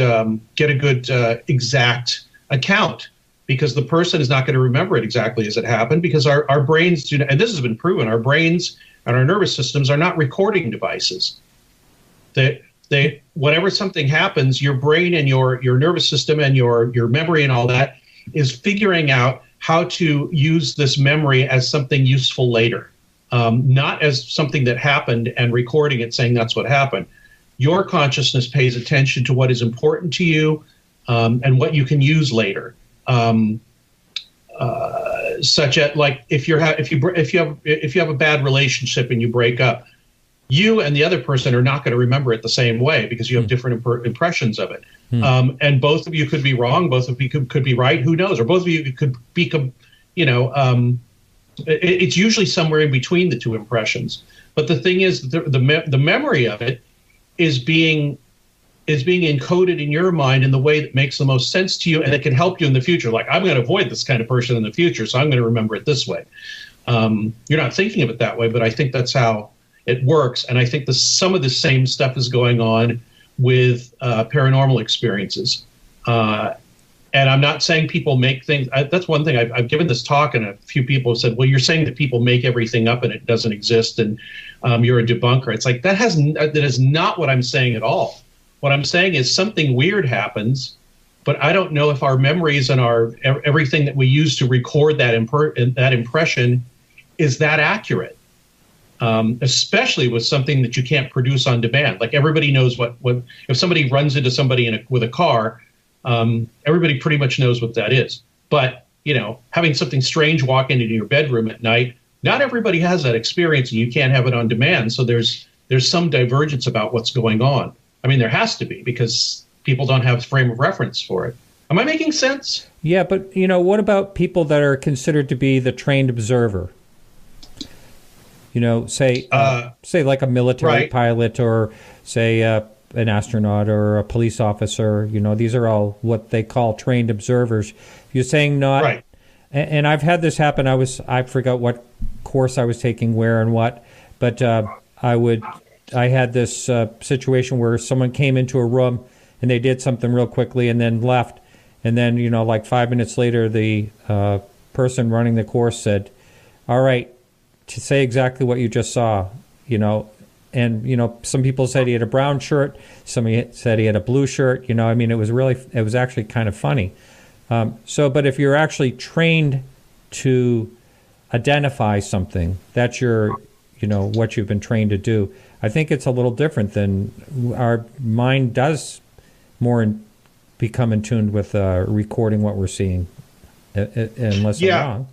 exact account, because the person is not going to remember it exactly as it happened, because our brains do, and this has been proven, our brains and our nervous systems are not recording devices. They whenever something happens, your brain and your nervous system and your memory and all that is figuring out how to use this memory as something useful later. not as something that happened and recording it saying that's what happened. Your consciousness pays attention to what is important to you and what you can use later. Such as, like, if you have a bad relationship and you break up, you and the other person are not going to remember it the same way because you have different impressions of it. And both of you could be wrong. Both of you could be right. Who knows? Or both of you could be, it's usually somewhere in between the two impressions. But the thing is, the memory of it is being encoded in your mind in the way that makes the most sense to you, and it can help you in the future. Like, I'm going to avoid this kind of person in the future, so I'm going to remember it this way. You're not thinking of it that way, but I think that's how it works. And I think some of the same stuff is going on with paranormal experiences. And I'm not saying people make things. That's one thing. I've given this talk, and a few people have said, well, you're saying that people make everything up and it doesn't exist, and you're a debunker. It's like, that is not what I'm saying at all. What I'm saying is something weird happens, but I don't know if our memories and everything that we use to record that impression is that accurate. Especially with something that you can't produce on demand. Like, everybody knows what if somebody runs into somebody with a car, everybody pretty much knows what that is. But, having something strange walk into your bedroom at night, not everybody has that experience, and you can't have it on demand. So there's some divergence about what's going on. I mean, there has to be, because people don't have a frame of reference for it. Am I making sense? Yeah, but, what about people that are considered to be the trained observer? Say like a military pilot, or say an astronaut or a police officer. These are all what they call trained observers. You're saying not. Right. And I've had this happen. I forgot what course I was taking, where and what, but I had this situation where someone came into a room and they did something real quickly and then left. And then, like 5 minutes later, the person running the course said, all right, to say exactly what you just saw, and, some people said he had a brown shirt. Somebody said he had a blue shirt. It was actually kind of funny. But if you're actually trained to identify something, that's what you've been trained to do. I think it's a little different than our mind does become in tune with recording what we're seeing, unless I'm wrong.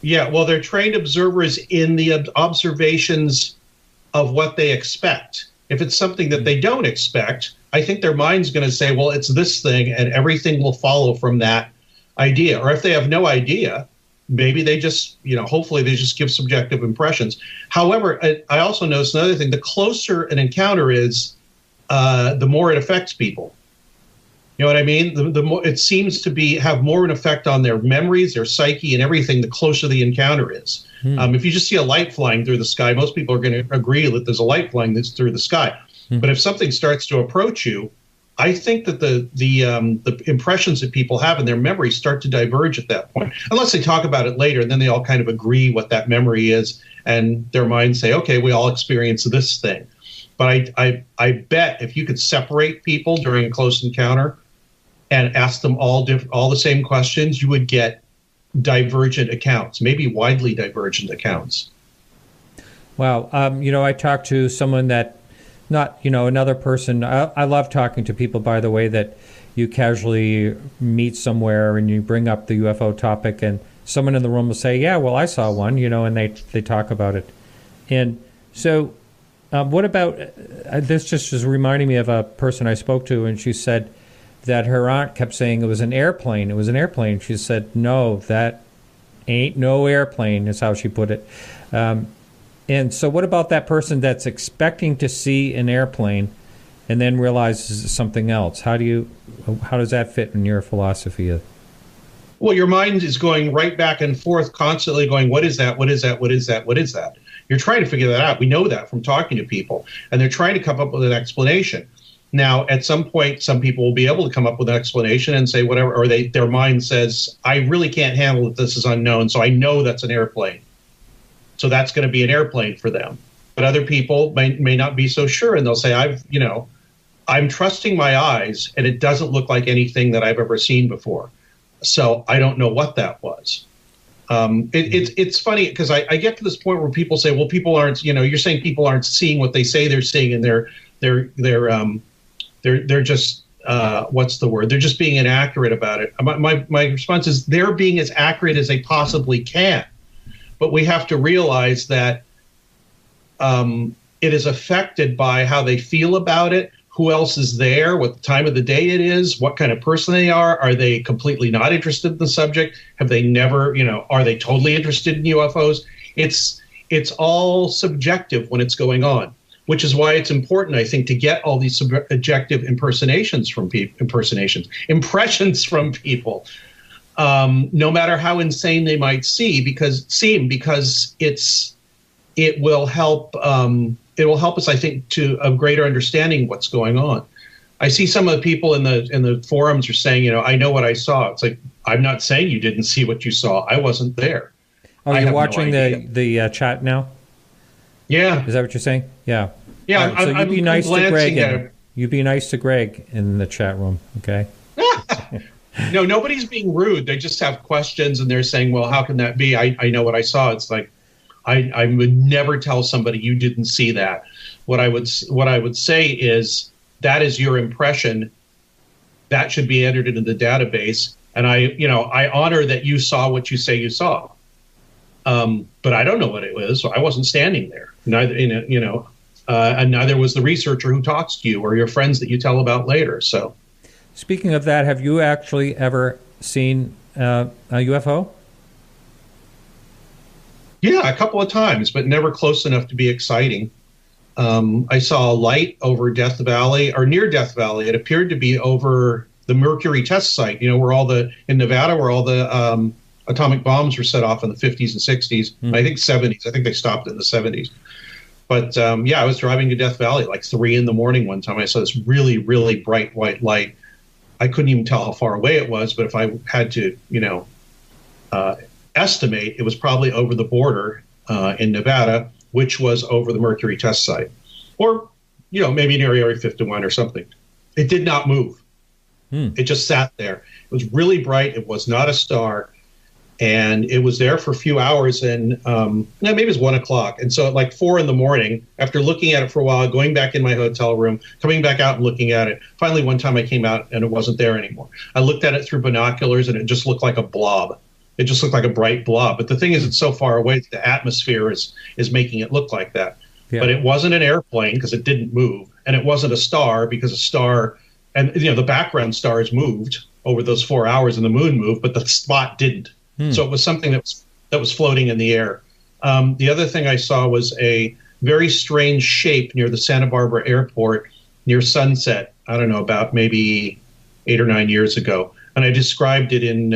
Yeah, well, they're trained observers in the observations of what they expect. If it's something that they don't expect, I think their mind's going to say, well, it's this thing, and everything will follow from that idea. Or if they have no idea, maybe they just, hopefully they just give subjective impressions. However, I also noticed another thing. The closer an encounter is, the more it affects people. You know what I mean? The more it seems to have more an effect on their memories, their psyche, and everything, the closer the encounter is. If you just see a light flying through the sky, most people are going to agree that there's a light flying through the sky. But if something starts to approach you, I think that the impressions that people have in their memory start to diverge at that point, unless they talk about it later, and then they all kind of agree what that memory is, and their minds say, okay, we all experience this thing. But I bet if you could separate people during a close encounter and ask them all the same questions, you would get divergent accounts, maybe widely divergent accounts. Wow. I talked to someone that, not, another person. I love talking to people, by the way, that you casually meet somewhere and you bring up the UFO topic, and someone in the room will say, yeah, well, I saw one, and they talk about it. And so what about, this just is reminding me of a person I spoke to, and she said that her aunt kept saying it was an airplane. It was an airplane. She said, no, that ain't no airplane, is how she put it. And so what about that person that's expecting to see an airplane and then realizes it's something else? How does that fit in your philosophy? Well, your mind is going right back and forth, constantly going, what is that? What is that? What is that? What is that? You're trying to figure that out. We know that from talking to people, and they're trying to come up with an explanation. Now, at some point, some people will be able to come up with an explanation and say whatever, or their mind says, I really can't handle it. This is unknown, so I know that's an airplane. So that's going to be an airplane for them. But other people may not be so sure, and they'll say, I'm trusting my eyes, and it doesn't look like anything that I've ever seen before. So I don't know what that was. It's funny because I get to this point where people say, well, people aren't, you're saying people aren't seeing what they say they're seeing, and they're just what's the word? They're just being inaccurate about it. My response is they're being as accurate as they possibly can, but we have to realize that it is affected by how they feel about it, who else is there, what time of the day it is, what kind of person they are. Are they completely not interested in the subject? Have they never, are they totally interested in UFOs? It's all subjective when it's going on, which is why it's important, I think, to get all these subjective impressions from people, no matter how insane they might seem, because it will help. It will help us, I think, to a greater understanding of what's going on. I see some of the people in the forums are saying, I know what I saw. It's like, I'm not saying you didn't see what you saw. I wasn't there. Oh, you're watching the chat now? Yeah. Is that what you're saying? Yeah. Yeah. Right, so you be nice to Greg. You be nice to Greg in the chat room, okay? No, nobody's being rude. They just have questions, and they're saying, well, how can that be? I know what I saw. It's like, I would never tell somebody you didn't see that. What I would say is that is your impression. That should be entered into the database. And I honor that you saw what you say you saw. But I don't know what it was. So I wasn't standing there. Neither, and neither was the researcher who talks to you or your friends that you tell about later. So, speaking of that, have you actually ever seen a UFO? Yeah, a couple of times, but never close enough to be exciting. I saw a light over Death Valley, or near Death Valley. It appeared to be over the Mercury test site, in Nevada, where all the atomic bombs were set off in the 50s and 60s. I think 70s. I think they stopped in the 70s. But I was driving to Death Valley like 3 a.m. one time. I saw this really, really bright white light. I couldn't even tell how far away it was, but if I had to, estimate, it was probably over the border in Nevada, which was over the Mercury test site, or maybe near Area 51 or something. It did not move. It just sat there. It was really bright. It was not a star, and it was there for a few hours. And maybe it was 1 o'clock. And so at like 4 a.m, after looking at it for a while, going back in my hotel room, coming back out and looking at it, finally one time I came out and it wasn't there anymore. I looked at it through binoculars and it just looked like a blob. It just looked like a bright blob. But the thing is, it's so far away that the atmosphere is making it look like that. Yeah. But it wasn't an airplane because it didn't move. And it wasn't a star because a star, and the background stars moved over those 4 hours and the moon moved, but the spot didn't. So it was something that was floating in the air. The other thing I saw was a very strange shape near the Santa Barbara airport near sunset. I don't know, about maybe 8 or 9 years ago. And I described it in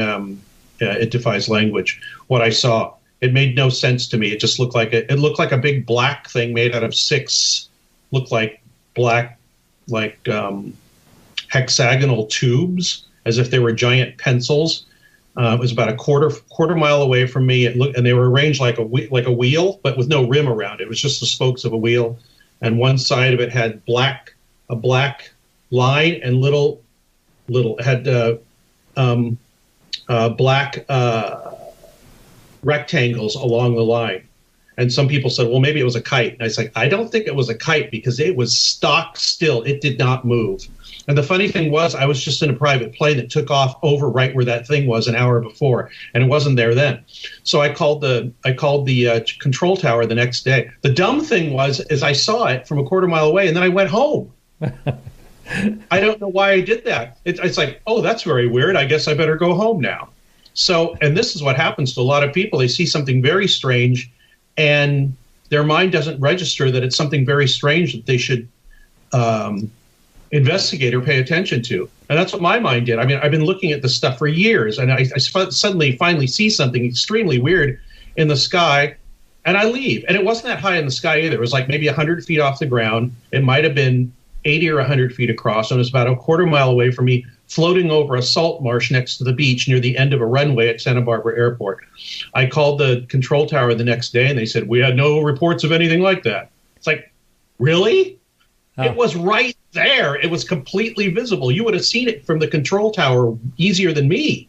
It Defies Language, what I saw. It made no sense to me. It just looked like a big black thing made out of 6, looked like black, hexagonal tubes, as if they were giant pencils. It was about a quarter mile away from me. And they were arranged like a wheel, but with no rim around it. It was just the spokes of a wheel, and one side of it had a black line and little black rectangles along the line. And some people said, well, maybe it was a kite. And I was like, I don't think it was a kite because it was stock still. It did not move. And the funny thing was, I was just in a private plane that took off over right where that thing was an hour before, and it wasn't there then. So I called the control tower the next day. The dumb thing was, is I saw it from a quarter mile away, and then I went home. I don't know why I did that. It's like, oh, that's very weird. I guess I better go home now. So, and this is what happens to a lot of people. They see something very strange, and their mind doesn't register that it's something very strange that they should investigate or pay attention to. And that's what my mind did. I mean, I've been looking at this stuff for years, and I suddenly finally see something extremely weird in the sky, and I leave. And it wasn't that high in the sky either. It was like maybe 100 feet off the ground. It might have been 80 or 100 feet across, and it was about a quarter mile away from me, floating over a salt marsh next to the beach near the end of a runway at Santa Barbara Airport. I called the control tower the next day, and they said, we had no reports of anything like that. It's like, really? Oh. It was right there. It was completely visible. You would have seen it from the control tower easier than me.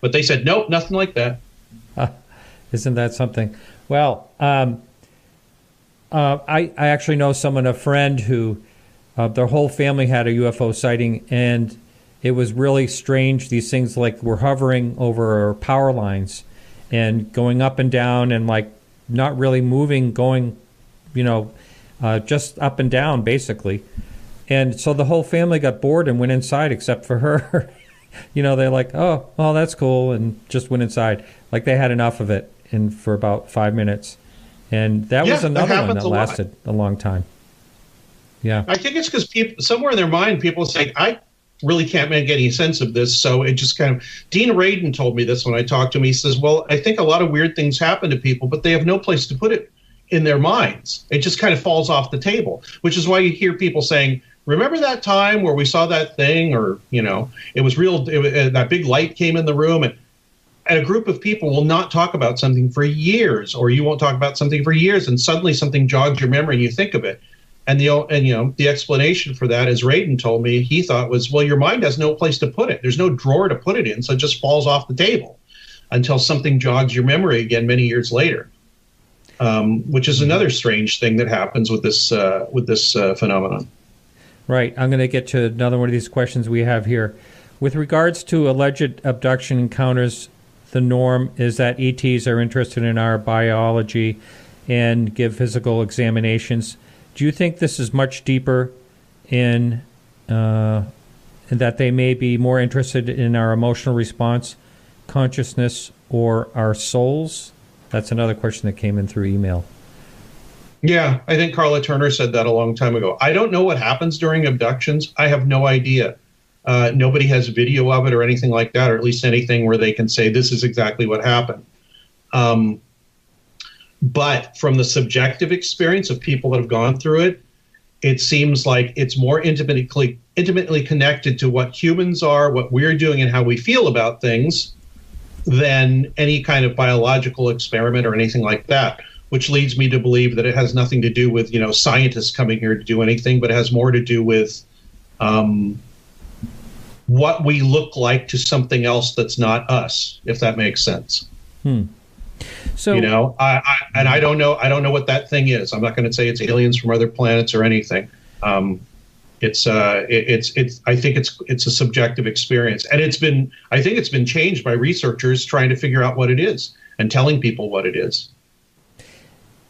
But they said, nope, nothing like that. Isn't that something? Well, I actually know someone, a friend, who their whole family had a UFO sighting, and it was really strange. These things like were hovering over power lines and going up and down and like not really moving, going, just up and down basically. And so the whole family got bored and went inside except for her. They're like, oh, well, that's cool, and just went inside. Like they had enough of it for about 5 minutes. And that was another one that lasted a long time. Yeah. I think it's because people, somewhere in their mind, people say, I really can't make any sense of this. So it just kind of, Dean Radin told me this when I talked to him. He says, well, I think a lot of weird things happen to people, but they have no place to put it in their minds. It just kind of falls off the table, which is why you hear people saying, remember that time where we saw that thing, or, it was real, that big light came in the room, and a group of people will not talk about something for years, or you won't talk about something for years, and suddenly something jogs your memory and you think of it. And the explanation for that, as Radin told me, he thought was, well, your mind has no place to put it. There's no drawer to put it in, so it just falls off the table until something jogs your memory again many years later, which is another strange thing that happens with this phenomenon. Right. I'm going to get to another one of these questions we have here. With regards to alleged abduction encounters, the norm is that ETs are interested in our biology and give physical examinations. Do you think this is much deeper in that they may be more interested in our emotional response, consciousness, or our souls? That's another question that came in through email. Yeah, I think Carla Turner said that a long time ago. I don't know what happens during abductions. I have no idea. Nobody has video of it or anything like that, or at least anything where they can say this is exactly what happened. But from the subjective experience of people that have gone through it, it seems like it's more intimately connected to what humans are, what we're doing, and how we feel about things than any kind of biological experiment or anything like that, which leads me to believe that it has nothing to do with, scientists coming here to do anything, but it has more to do with what we look like to something else that's not us, if that makes sense. So, I don't know what that thing is. I'm not going to say it's aliens from other planets or anything. I think it's a subjective experience, and I think it's been changed by researchers trying to figure out what it is and telling people what it is.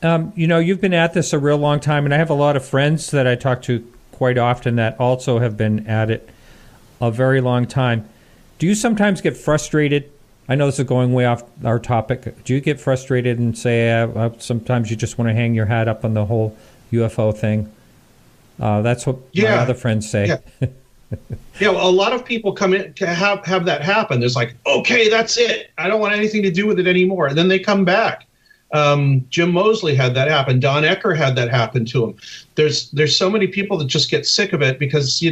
You've been at this a real long time, and I have a lot of friends that I talk to quite often that also have been at it a very long time. Do you sometimes get frustrated? I know this is going way off our topic. Do you get frustrated and say sometimes you just want to hang your hat up on the whole UFO thing? That's what my other friends say. Yeah. Yeah, well, a lot of people come in to have that happen. There's like, okay, that's it. I don't want anything to do with it anymore. And then they come back. Jim Moseley had that happen. Don Ecker had that happen to him. There's so many people that just get sick of it because,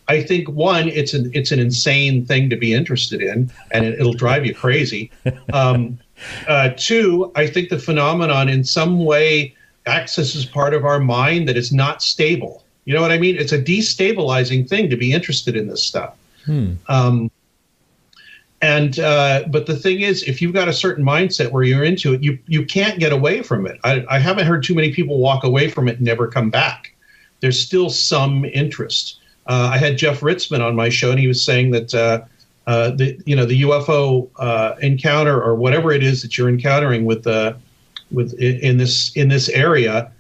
I think, one, it's an insane thing to be interested in, and it'll drive you crazy. Two, I think the phenomenon in some way accesses part of our mind that is not stable. You know what I mean? It's a destabilizing thing to be interested in this stuff. But the thing is, if you've got a certain mindset where you're into it, you can't get away from it. I haven't heard too many people walk away from it and never come back. There's still some interest. I had Jeff Ritzman on my show, and he was saying that the UFO encounter, or whatever it is that you're encountering in this area,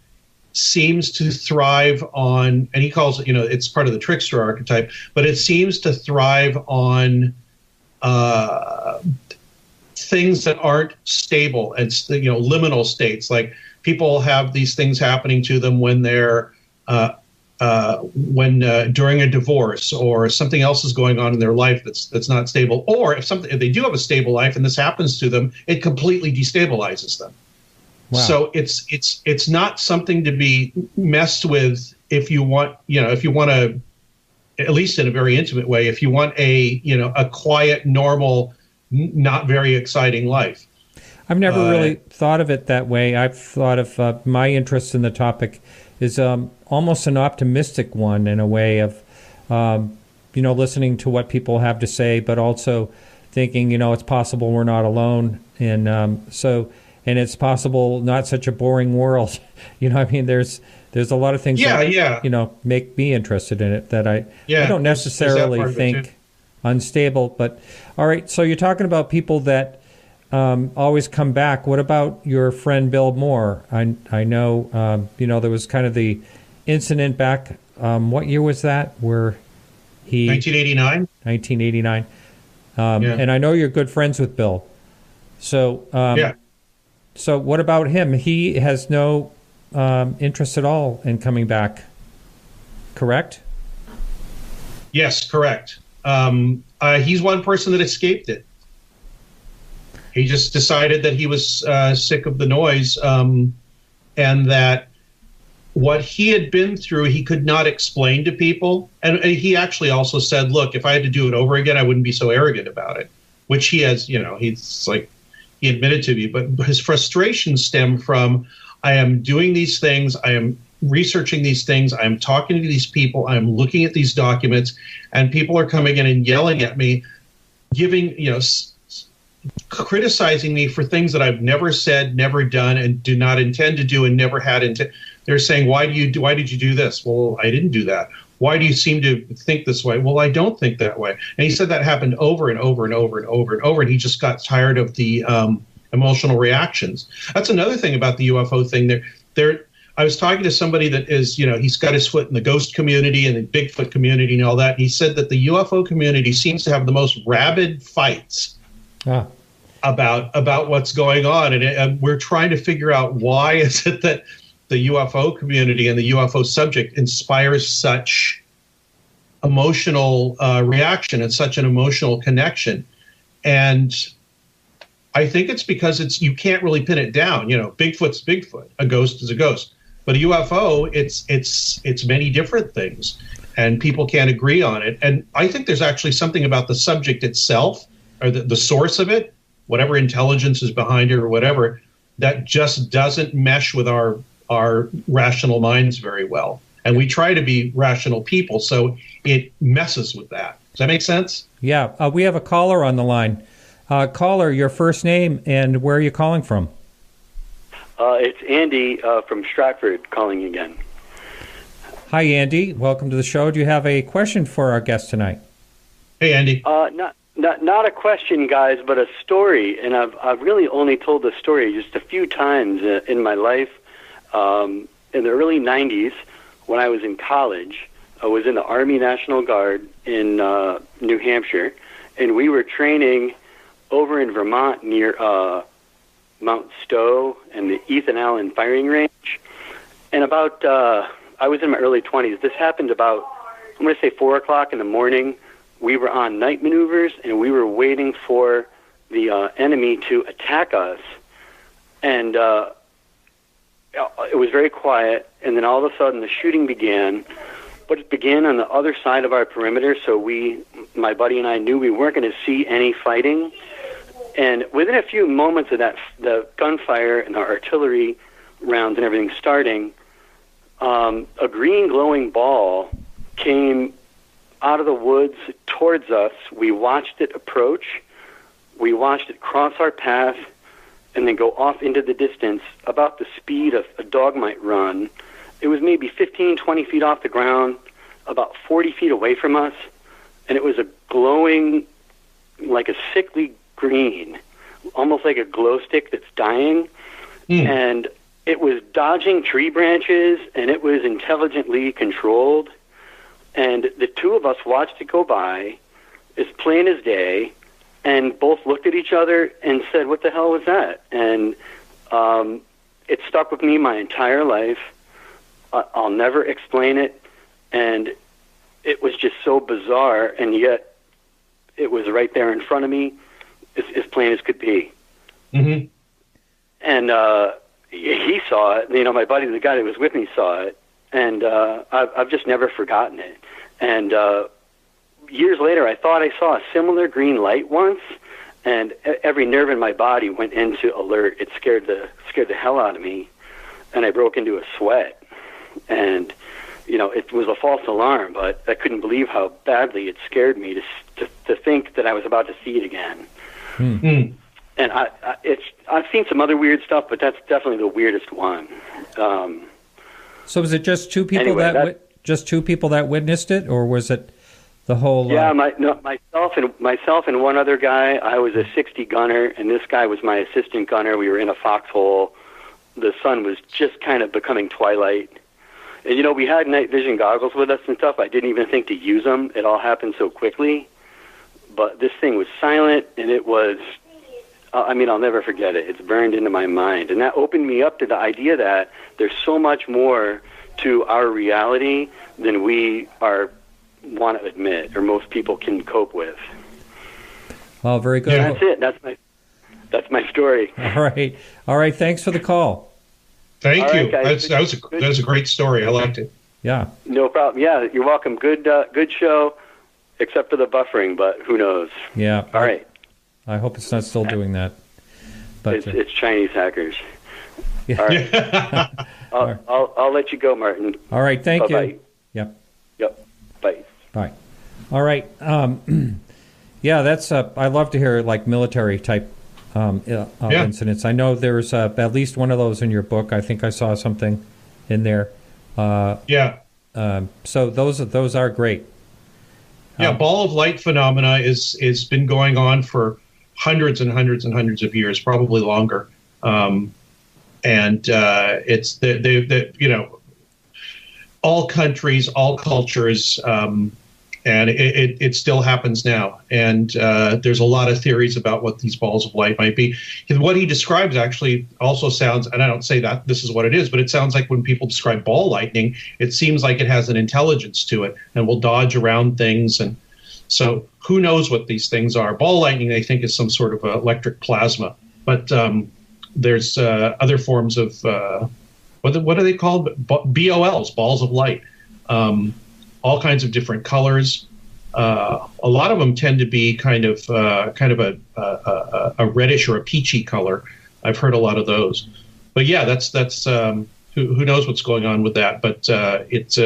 seems to thrive on, and he calls it, it's part of the trickster archetype, but it seems to thrive on things that aren't stable. It's liminal states. Like people have these things happening to them when they're during a divorce, or something else is going on in their life that's not stable, or if they do have a stable life and this happens to them, it completely destabilizes them. Wow. So it's not something to be messed with if you want to, at least in a very intimate way, if you want a quiet, normal, not very exciting life. I've never really thought of it that way. I've thought of my interest in the topic is almost an optimistic one, in a way of, listening to what people have to say, but also thinking, it's possible we're not alone. And and it's possible not such a boring world. There's a lot of things that, make me interested in it that I don't necessarily think unstable. But all right, so you're talking about people that always come back. What about your friend Bill Moore? I know, there was kind of the incident back, what year was that, where he... 1989. 1989. And I know you're good friends with Bill. So, so what about him? He has no interest at all in coming back, correct? Yes, correct. He's one person that escaped it. He just decided that he was sick of the noise, and that what he had been through, he could not explain to people. And he actually also said, look, if I had to do it over again, I wouldn't be so arrogant about it, which he has, he's like, he admitted to me. But his frustration stemmed from, I am doing these things, I am researching these things, I am talking to these people, I am looking at these documents, and people are coming in and yelling at me, giving, criticizing me for things that I've never said, never done, and do not intend to do, and never had intent. They're saying, why did you do this? Well, I didn't do that. Why do you seem to think this way? Well, I don't think that way. And he said that happened over and over and over and over and over, and he just got tired of the emotional reactions. That's another thing about the UFO thing. I was talking to somebody that is, he's got his foot in the ghost community and the Bigfoot community and all that. And he said that the UFO community seems to have the most rabid fights about what's going on. And we're trying to figure out why is it that the UFO community and the UFO subject inspires such emotional reaction and such an emotional connection. And I think it's because you can't really pin it down. Bigfoot's Bigfoot, a ghost is a ghost. But a UFO, it's many different things, and people can't agree on it. And I think there's actually something about the subject itself, or the source of it, whatever intelligence is behind it or whatever, that just doesn't mesh with our rational minds very well. And we try to be rational people, so it messes with that. Does that make sense? Yeah. We have a caller on the line. Caller, your first name and where are you calling from? It's Andy from Stratford calling again. Hi, Andy. Welcome to the show. Do you have a question for our guest tonight? Hey, Andy. Not a question, guys, but a story. And I've really only told the story just a few times in my life. In the early 90s, when I was in college, I was in the Army National Guard in New Hampshire, and we were training over in Vermont near Mount Stowe and the Ethan Allen firing range. And I was in my early 20s. This happened about, I'm going to say 4 o'clock in the morning. We were on night maneuvers, and we were waiting for the enemy to attack us. And it was very quiet, and then all of a sudden the shooting began. But it began on the other side of our perimeter, so my buddy and I knew we weren't going to see any fighting. And within a few moments of that, the gunfire and the artillery rounds and everything starting, a green glowing ball came out of the woods towards us. We watched it approach. We watched it cross our path and then go off into the distance about the speed of a dog might run. It was maybe 15, 20 feet off the ground, about 40 feet away from us, and it was a glowing, like a sickly green, almost like a glow stick that's dying. And it was dodging tree branches, and it was intelligently controlled. And the two of us watched it go by, as plain as day, and both looked at each other and said, "What the hell was that?" And it stuck with me my entire life. I'll never explain it, and it was just so bizarre, and yet it was right there in front of me, as plain as could be. Mm-hmm. And he saw it. My buddy, the guy that was with me, saw it, and I've just never forgotten it. And years later, I thought I saw a similar green light once, and every nerve in my body went into alert. It scared the hell out of me, and I broke into a sweat. And it was a false alarm, but I couldn't believe how badly it scared me to to think that I was about to see it again. Mm. And I've seen some other weird stuff, but that's definitely the weirdest one. So was it just two people just two people that witnessed it, or was it the whole? Yeah, myself and one other guy. I was a 60 gunner, and this guy was my assistant gunner. We were in a foxhole. The sun was just kind of becoming twilight. And, we had night vision goggles with us and stuff. I didn't even think to use them. It all happened so quickly. But this thing was silent, and it was, I'll never forget it. It's burned into my mind. And that opened me up to the idea that there's so much more to our reality than we want to admit, or most people can cope with. Oh, very good. And that's it. That's my story. All right. Thanks for the call. Thank you. Guys. That was a great story. I liked it. Yeah. No problem. Yeah, you're welcome. Good show, except for the buffering, but who knows? Yeah. All right. I hope it's not still doing that. But it's Chinese hackers. Yeah. All right. I'll let you go, Martin. All right. Thank Bye-bye. you. Yep. Bye. Bye. All right. Yeah, that's. I love to hear like military type incidents. I know there's at least one of those in your book. I think I saw something in there. Yeah. So those are great. Yeah, ball of light phenomena is been going on for hundreds and hundreds and hundreds of years, probably longer. It's all countries, all cultures, and it still happens now. And there's a lot of theories about what these balls of light might be. And what he describes actually also sounds, and I don't say that this is what it is, but it sounds like when people describe ball lightning, it seems like it has an intelligence to it and will dodge around things. And so who knows what these things are? Ball lightning, they think, is some sort of electric plasma. But there's other forms of, what are they called? BOLs, balls of light. All kinds of different colors. A lot of them tend to be kind of a reddish or a peachy color. I've heard a lot of those. But yeah, that's who knows what's going on with that. But it's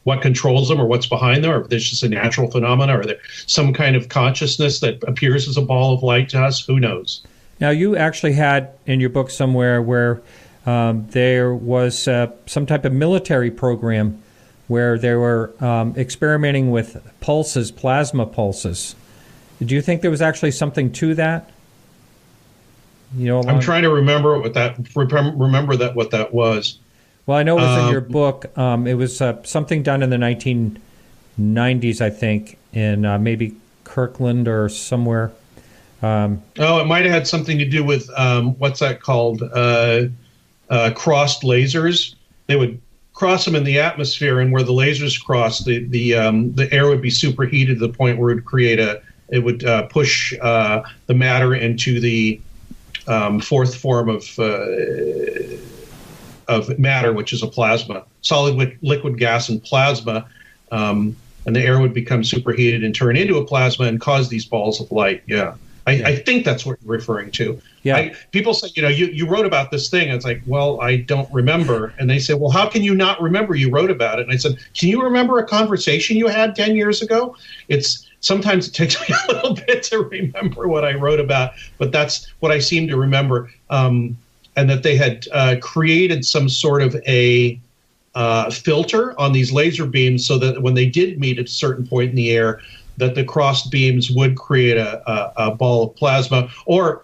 what controls them or what's behind them, or if there's just a natural phenomena, or there some kind of consciousness that appears as a ball of light to us. Who knows? Now, you actually had in your book somewhere where there was some type of military program where they were experimenting with pulses, plasma pulses. Do you think there was actually something to that? I'm trying to remember what that was. Well, I know it was in your book. It was something done in the 1990s, I think, in maybe Kirkland or somewhere. It might have had something to do with what's that called? Crossed lasers. They would cross them in the atmosphere, and where the lasers cross, the air would be superheated to the point where it would push the matter into the fourth form of matter, which is a plasma, solid, liquid, gas, and plasma. And the air would become superheated and turn into a plasma and cause these balls of light. Yeah. I think that's what you're referring to. Yeah. People say, you wrote about this thing. It's like, well, I don't remember. And they say, well, how can you not remember you wrote about it? And I said, can you remember a conversation you had 10 years ago? Sometimes it takes me a little bit to remember what I wrote about, but that's what I seem to remember. And that they had created some sort of a filter on these laser beams so that when they did meet at a certain point in the air, that the crossed beams would create a ball of plasma, or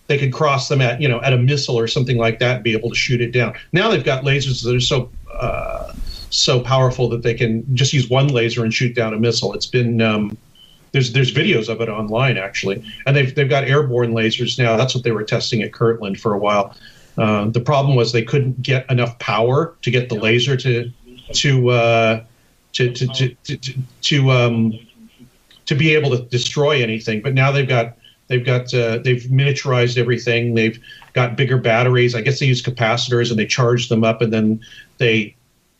they could cross them at a missile or something like that and be able to shoot it down. Now they've got lasers that are so powerful that they can just use one laser and shoot down a missile. It's been there's videos of it online actually, and they've got airborne lasers now. That's what they were testing at Kirtland for a while. The problem was they couldn't get enough power to get the laser to be able to destroy anything. But now they've miniaturized everything. They've got bigger batteries. I guess they use capacitors and they charge them up, and then they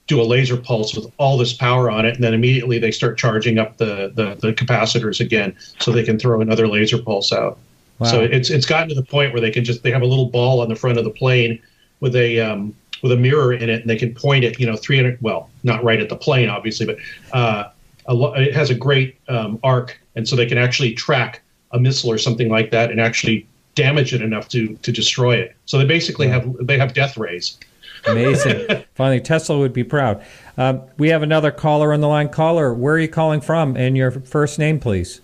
do a laser pulse with all this power on it, and then immediately they start charging up the capacitors again, so they can throw another laser pulse out. Wow. So it's gotten to the point where they have a little ball on the front of the plane with a mirror in it, and they can point it 300, well, not right at the plane obviously, but it has a great arc, and so they can actually track a missile or something like that and actually damage it enough to destroy it. So they basically have death rays. Amazing. Finally, Tesla would be proud. We have another caller on the line. Caller, where are you calling from? And your first name, please.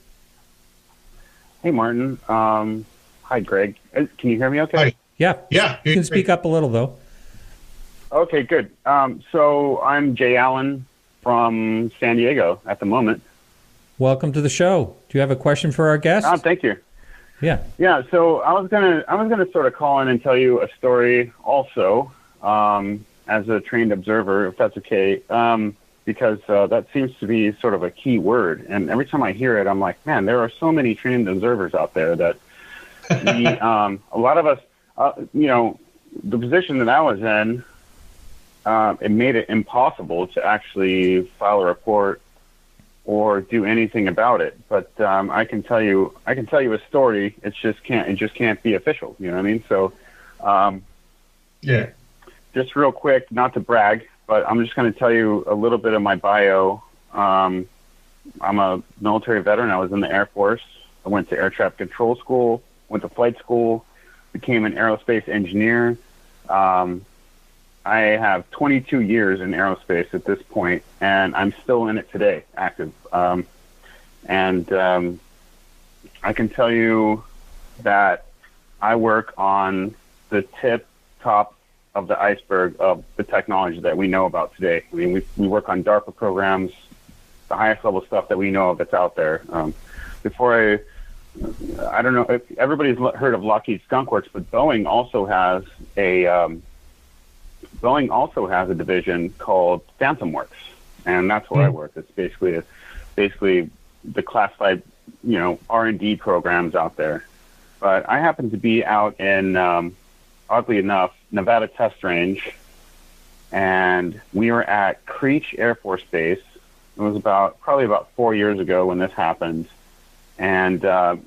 Hey, Martin. Hi, Greg. Can you hear me okay? Hi. Yeah. Yeah. You can speak up a little, though. Okay, good. So I'm Jay Allen from San Diego at the moment. Welcome to the show. Do you have a question for our guest? Thank you. Yeah. Yeah, so I was gonna sort of call in and tell you a story also, as a trained observer, if that's okay, because that seems to be sort of a key word. And every time I hear it, I'm like, man, there are so many trained observers out there that we, a lot of us, the position that I was in, it made it impossible to actually file a report or do anything about it. But I can tell you a story. It just can't be official. You know what I mean? So, yeah. Just real quick, not to brag, but I'm just going to tell you a little bit of my bio. I'm a military veteran. I was in the Air Force. I went to air traffic control school, went to flight school, became an aerospace engineer. I have 22 years in aerospace at this point, and I'm still in it today, active. I can tell you that I work on the top of the iceberg of the technology that we know about today. I mean, we work on DARPA programs, the highest level stuff that we know of that's out there. I don't know if everybody's heard of Lockheed Skunk Works, but Boeing also has a division called Phantom Works, and that's where I work. It's basically the classified, R&D programs out there. But I happen to be out in, oddly enough, Nevada Test Range, and we were at Creech Air Force Base. It was probably about 4 years ago when this happened. And I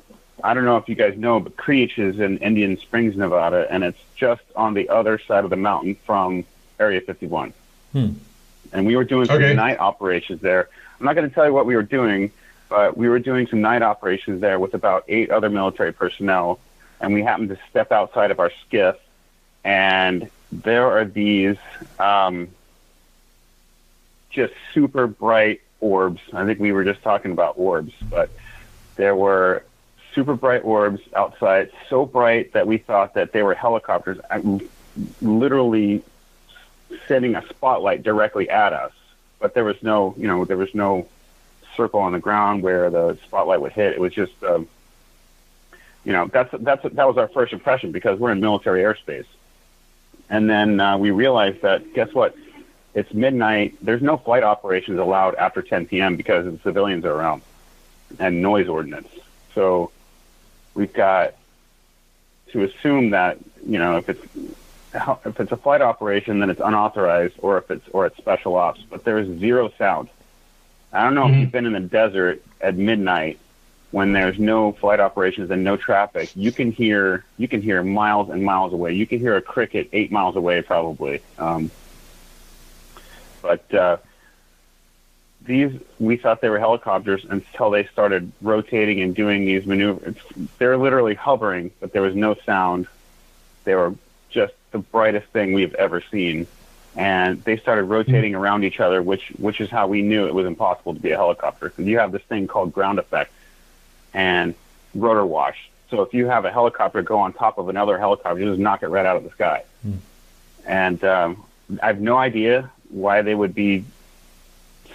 don't know if you guys know, but Creech is in Indian Springs, Nevada, and it's just on the other side of the mountain from Area 51. And we were doing some night operations there. I'm not going to tell you what we were doing, but we were doing some night operations there with about 8 other military personnel, and we happened to step outside of our skiff, and there are these just super bright orbs. I think we were just talking about orbs, but there were super bright orbs outside, so bright that we thought that they were helicopters, literally sending a spotlight directly at us. But there was no circle on the ground where the spotlight would hit. It was just, that was our first impression because we're in military airspace. And then we realized that, guess what? It's midnight. There's no flight operations allowed after 10 p.m. because the civilians are around and noise ordinance. So we've got to assume that, if it's a flight operation, then it's unauthorized, or it's special ops. But there is zero sound. I don't know if you've been in the desert at midnight when there's no flight operations and no traffic. You can hear miles and miles away. You can hear a cricket 8 miles away, probably. We thought they were helicopters until they started rotating and doing these maneuvers. They were literally hovering, but there was no sound. They were just the brightest thing we've ever seen. And they started rotating around each other, which is how we knew it was impossible to be a helicopter. Because you have this thing called ground effect and rotor wash. So if you have a helicopter go on top of another helicopter, you just knock it right out of the sky. And I have no idea why they would be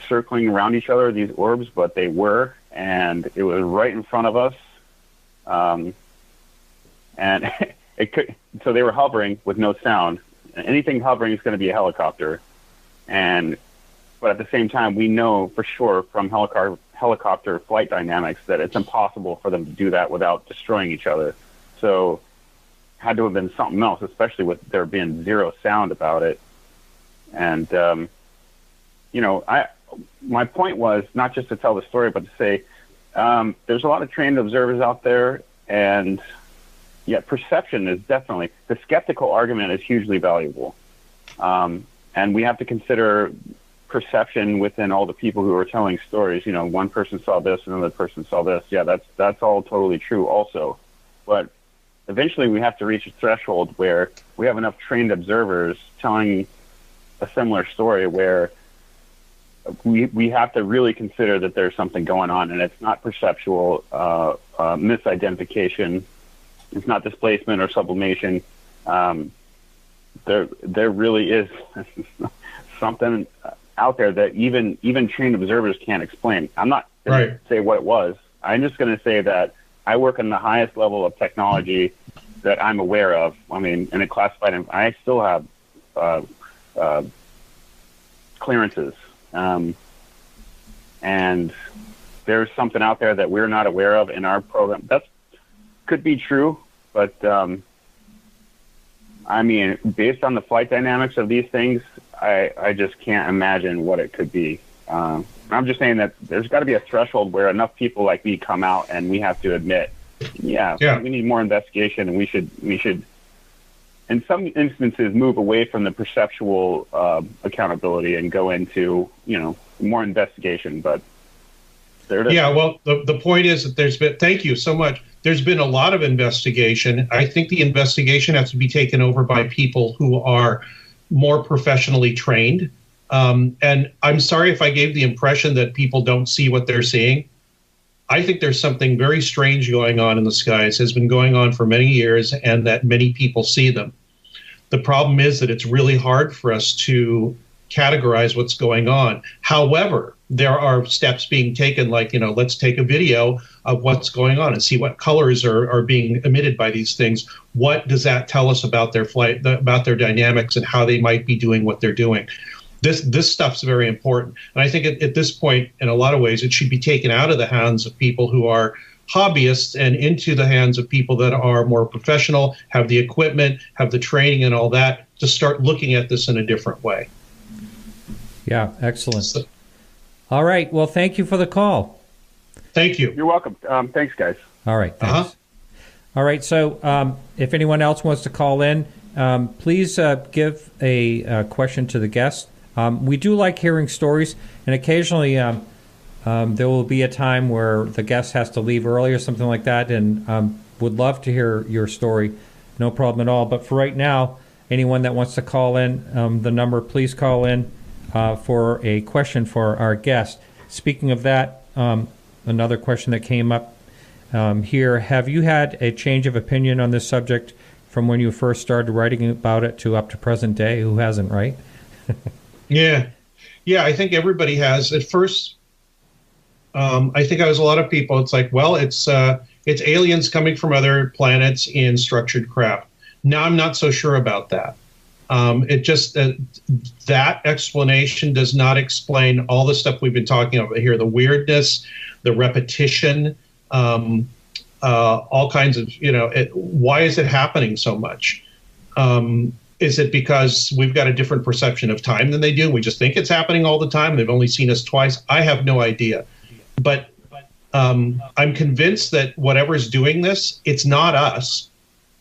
circling around each other, these orbs, but they were, and it was right in front of us. And so they were hovering with no sound. Anything hovering is going to be a helicopter. But at the same time, we know for sure from helicopter flight dynamics that it's impossible for them to do that without destroying each other. So had to have been something else, especially with there being zero sound about it. And, my point was not just to tell the story, but to say there's a lot of trained observers out there, and yet perception is definitely, the skeptical argument is hugely valuable. And we have to consider perception within all the people who are telling stories. You know, one person saw this, another person saw this. Yeah, that's all totally true also. But eventually we have to reach a threshold where we have enough trained observers telling a similar story where we have to really consider that there's something going on, and it's not perceptual misidentification. It's not displacement or sublimation. There really is something out there that even trained observers can't explain. I'm not going to say what it was. I'm just going to say that I work in the highest level of technology that I'm aware of. I mean, in a classified, I still have clearances. And there's something out there that we're not aware of in our program. That could be true, but I mean, based on the flight dynamics of these things, I just can't imagine what it could be. I'm just saying that there's got to be a threshold where enough people like me come out and we have to admit, we need more investigation, and we should, in some instances, move away from the perceptual accountability and go into, more investigation. But there it is. Yeah, well, the point is that thank you so much. There's been a lot of investigation. I think the investigation has to be taken over by people who are more professionally trained. And I'm sorry if I gave the impression that people don't see what they're seeing. I think there's something very strange going on in the skies, has been going on for many years, and that many people see them. The problem is that it's really hard for us to categorize what's going on. However, there are steps being taken, like, let's take a video of what's going on and see what colors are being emitted by these things. What does that tell us about their flight, about their dynamics, and how they might be doing what they're doing? This stuff's very important. And I think at this point, in a lot of ways, it should be taken out of the hands of people who are hobbyists and into the hands of people that are more professional, have the equipment, have the training and all that, to start looking at this in a different way. Yeah, excellent. All right. Well, thank you for the call. Thank you. You're welcome. Thanks, guys. All right. Thanks. All right. So if anyone else wants to call in, please give a question to the guest. We do like hearing stories, and occasionally there will be a time where the guest has to leave early or something like that, and would love to hear your story. No problem at all. But for right now, anyone that wants to call in, the number, please call in for a question for our guest. Speaking of that, another question that came up here, have you had a change of opinion on this subject from when you first started writing about it to up to present day? Who hasn't, right? Yeah, I think everybody has. At first, I think I was a lot of people. It's like, well, it's aliens coming from other planets in structured craft. Now I'm not so sure about that. It just that explanation does not explain all the stuff we've been talking about here: the weirdness, the repetition, all kinds of why is it happening so much? Is it because we've got a different perception of time than they do? We just think it's happening all the time. They've only seen us twice. I have no idea. But I'm convinced that whatever's doing this, it's not us.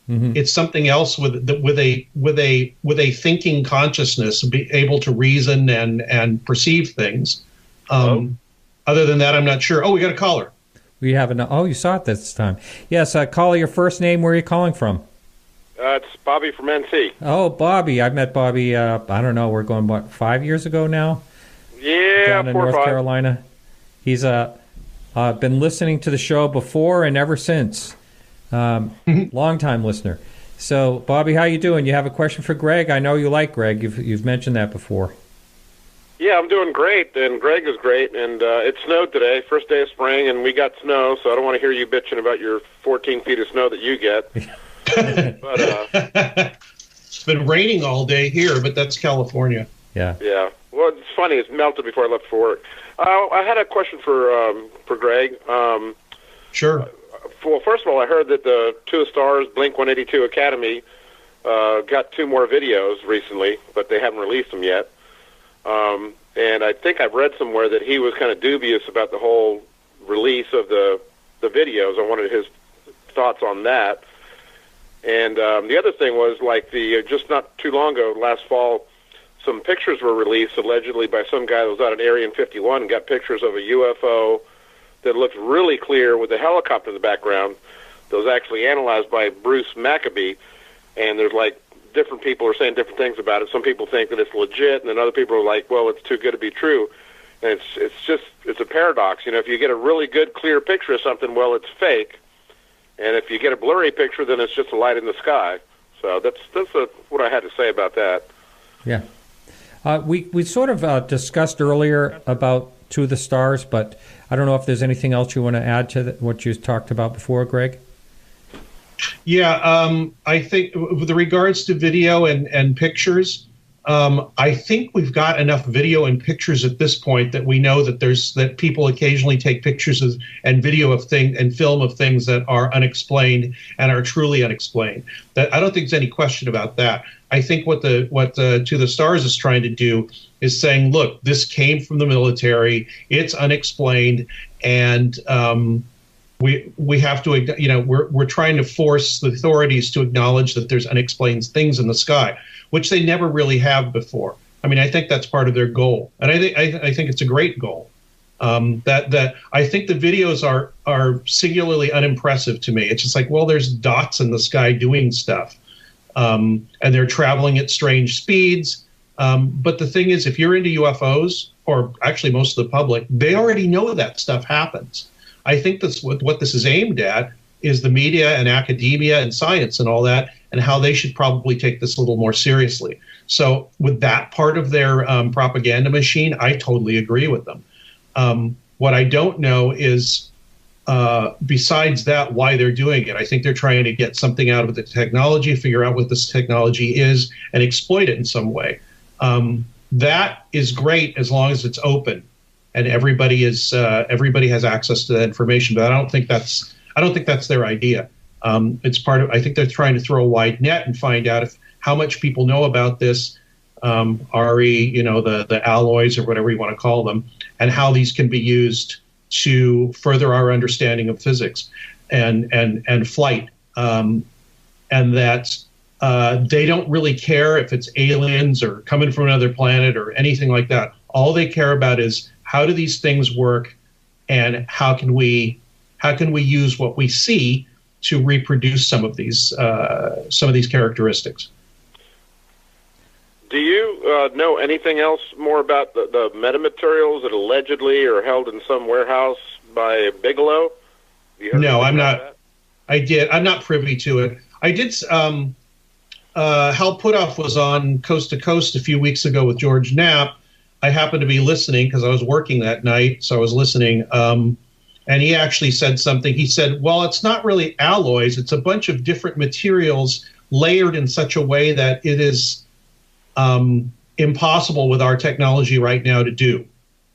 Mm-hmm. It's something else with a thinking consciousness, be able to reason and perceive things. Other than that, I'm not sure. Oh, we got a caller. We have you saw it this time. Yes, caller, your first name. Where are you calling from? It's Bobby from NC. Oh, Bobby. I met Bobby, I don't know, we're going, 5 years ago now? Yeah, down in North Carolina. He's been listening to the show before and ever since. Long-time listener. So, Bobby, how you doing? You have a question for Greg? I know you like Greg. You've mentioned that before. Yeah, I'm doing great, and Greg is great, and it snowed today, first day of spring, and we got snow, so I don't want to hear you bitching about your 14 feet of snow that you get. But it's been raining all day here, but that's California. Yeah. Well, it's funny. It's melted before I left for work. I had a question for Greg. Sure. Well, first of all, I heard that the Two Stars Blink 182 Academy got 2 more videos recently, but they haven't released them yet. And I think I've read somewhere that he was kind of dubious about the whole release of the videos. I wanted his thoughts on that. And the other thing was, like, just not too long ago, last fall, some pictures were released allegedly by some guy that was out at Area 51 and got pictures of a UFO that looked really clear with a helicopter in the background that was actually analyzed by Bruce Maccabee. And there's like different people are saying different things about it. Some people think that it's legit, and then other people are like, well, it's too good to be true. And it's a paradox. You know, if you get a really good, clear picture of something, well, it's fake. And if you get a blurry picture, then it's just a light in the sky. So that's what I had to say about that. Yeah. We sort of discussed earlier about To the Stars, but I don't know if there's anything else you want to add to what you talked about before, Greg? Yeah, I think with regards to video and pictures, I think we've got enough video and pictures at this point that we know that people occasionally take pictures and video of things and film of things that are unexplained and are truly unexplained. That I don't think there's any question about that. I think what To the Stars is trying to do is saying, look, this came from the military, it's unexplained, and we have to, you know, we're trying to force the authorities to acknowledge that there's unexplained things in the sky, which they never really have before. I mean, I think that's part of their goal, and I think it's a great goal. That I think the videos are singularly unimpressive to me. It's just like, well, there's dots in the sky doing stuff, and they're traveling at strange speeds. But the thing is, if you're into UFOs, or actually most of the public, they already know that stuff happens. I think that's what this is aimed at, is the media and academia and science and all that, and how they should probably take this a little more seriously. So with that part of their propaganda machine, I totally agree with them. What I don't know is, besides that, why they're doing it. I think they're trying to get something out of the technology, figure out what this technology is, and exploit it in some way. That is great as long as it's open and everybody has access to that information. But I don't think that's their idea. It's part of. I think they're trying to throw a wide net and find out how much people know about this, RE, you know, the alloys or whatever you want to call them, and how these can be used to further our understanding of physics and flight, and that they don't really care if it's aliens or coming from another planet or anything like that. All they care about is, how do these things work, and how can we use what we see to reproduce some of these characteristics? Do you know anything else more about the metamaterials that allegedly are held in some warehouse by Bigelow? No, I'm not. I'm not privy to it. I did. Hal Puthoff was on Coast to Coast a few weeks ago with George Knapp. I happened to be listening because I was working that night, so I was listening. And he actually said something. He said, well, it's not really alloys. It's a bunch of different materials layered in such a way that it is impossible with our technology right now to do.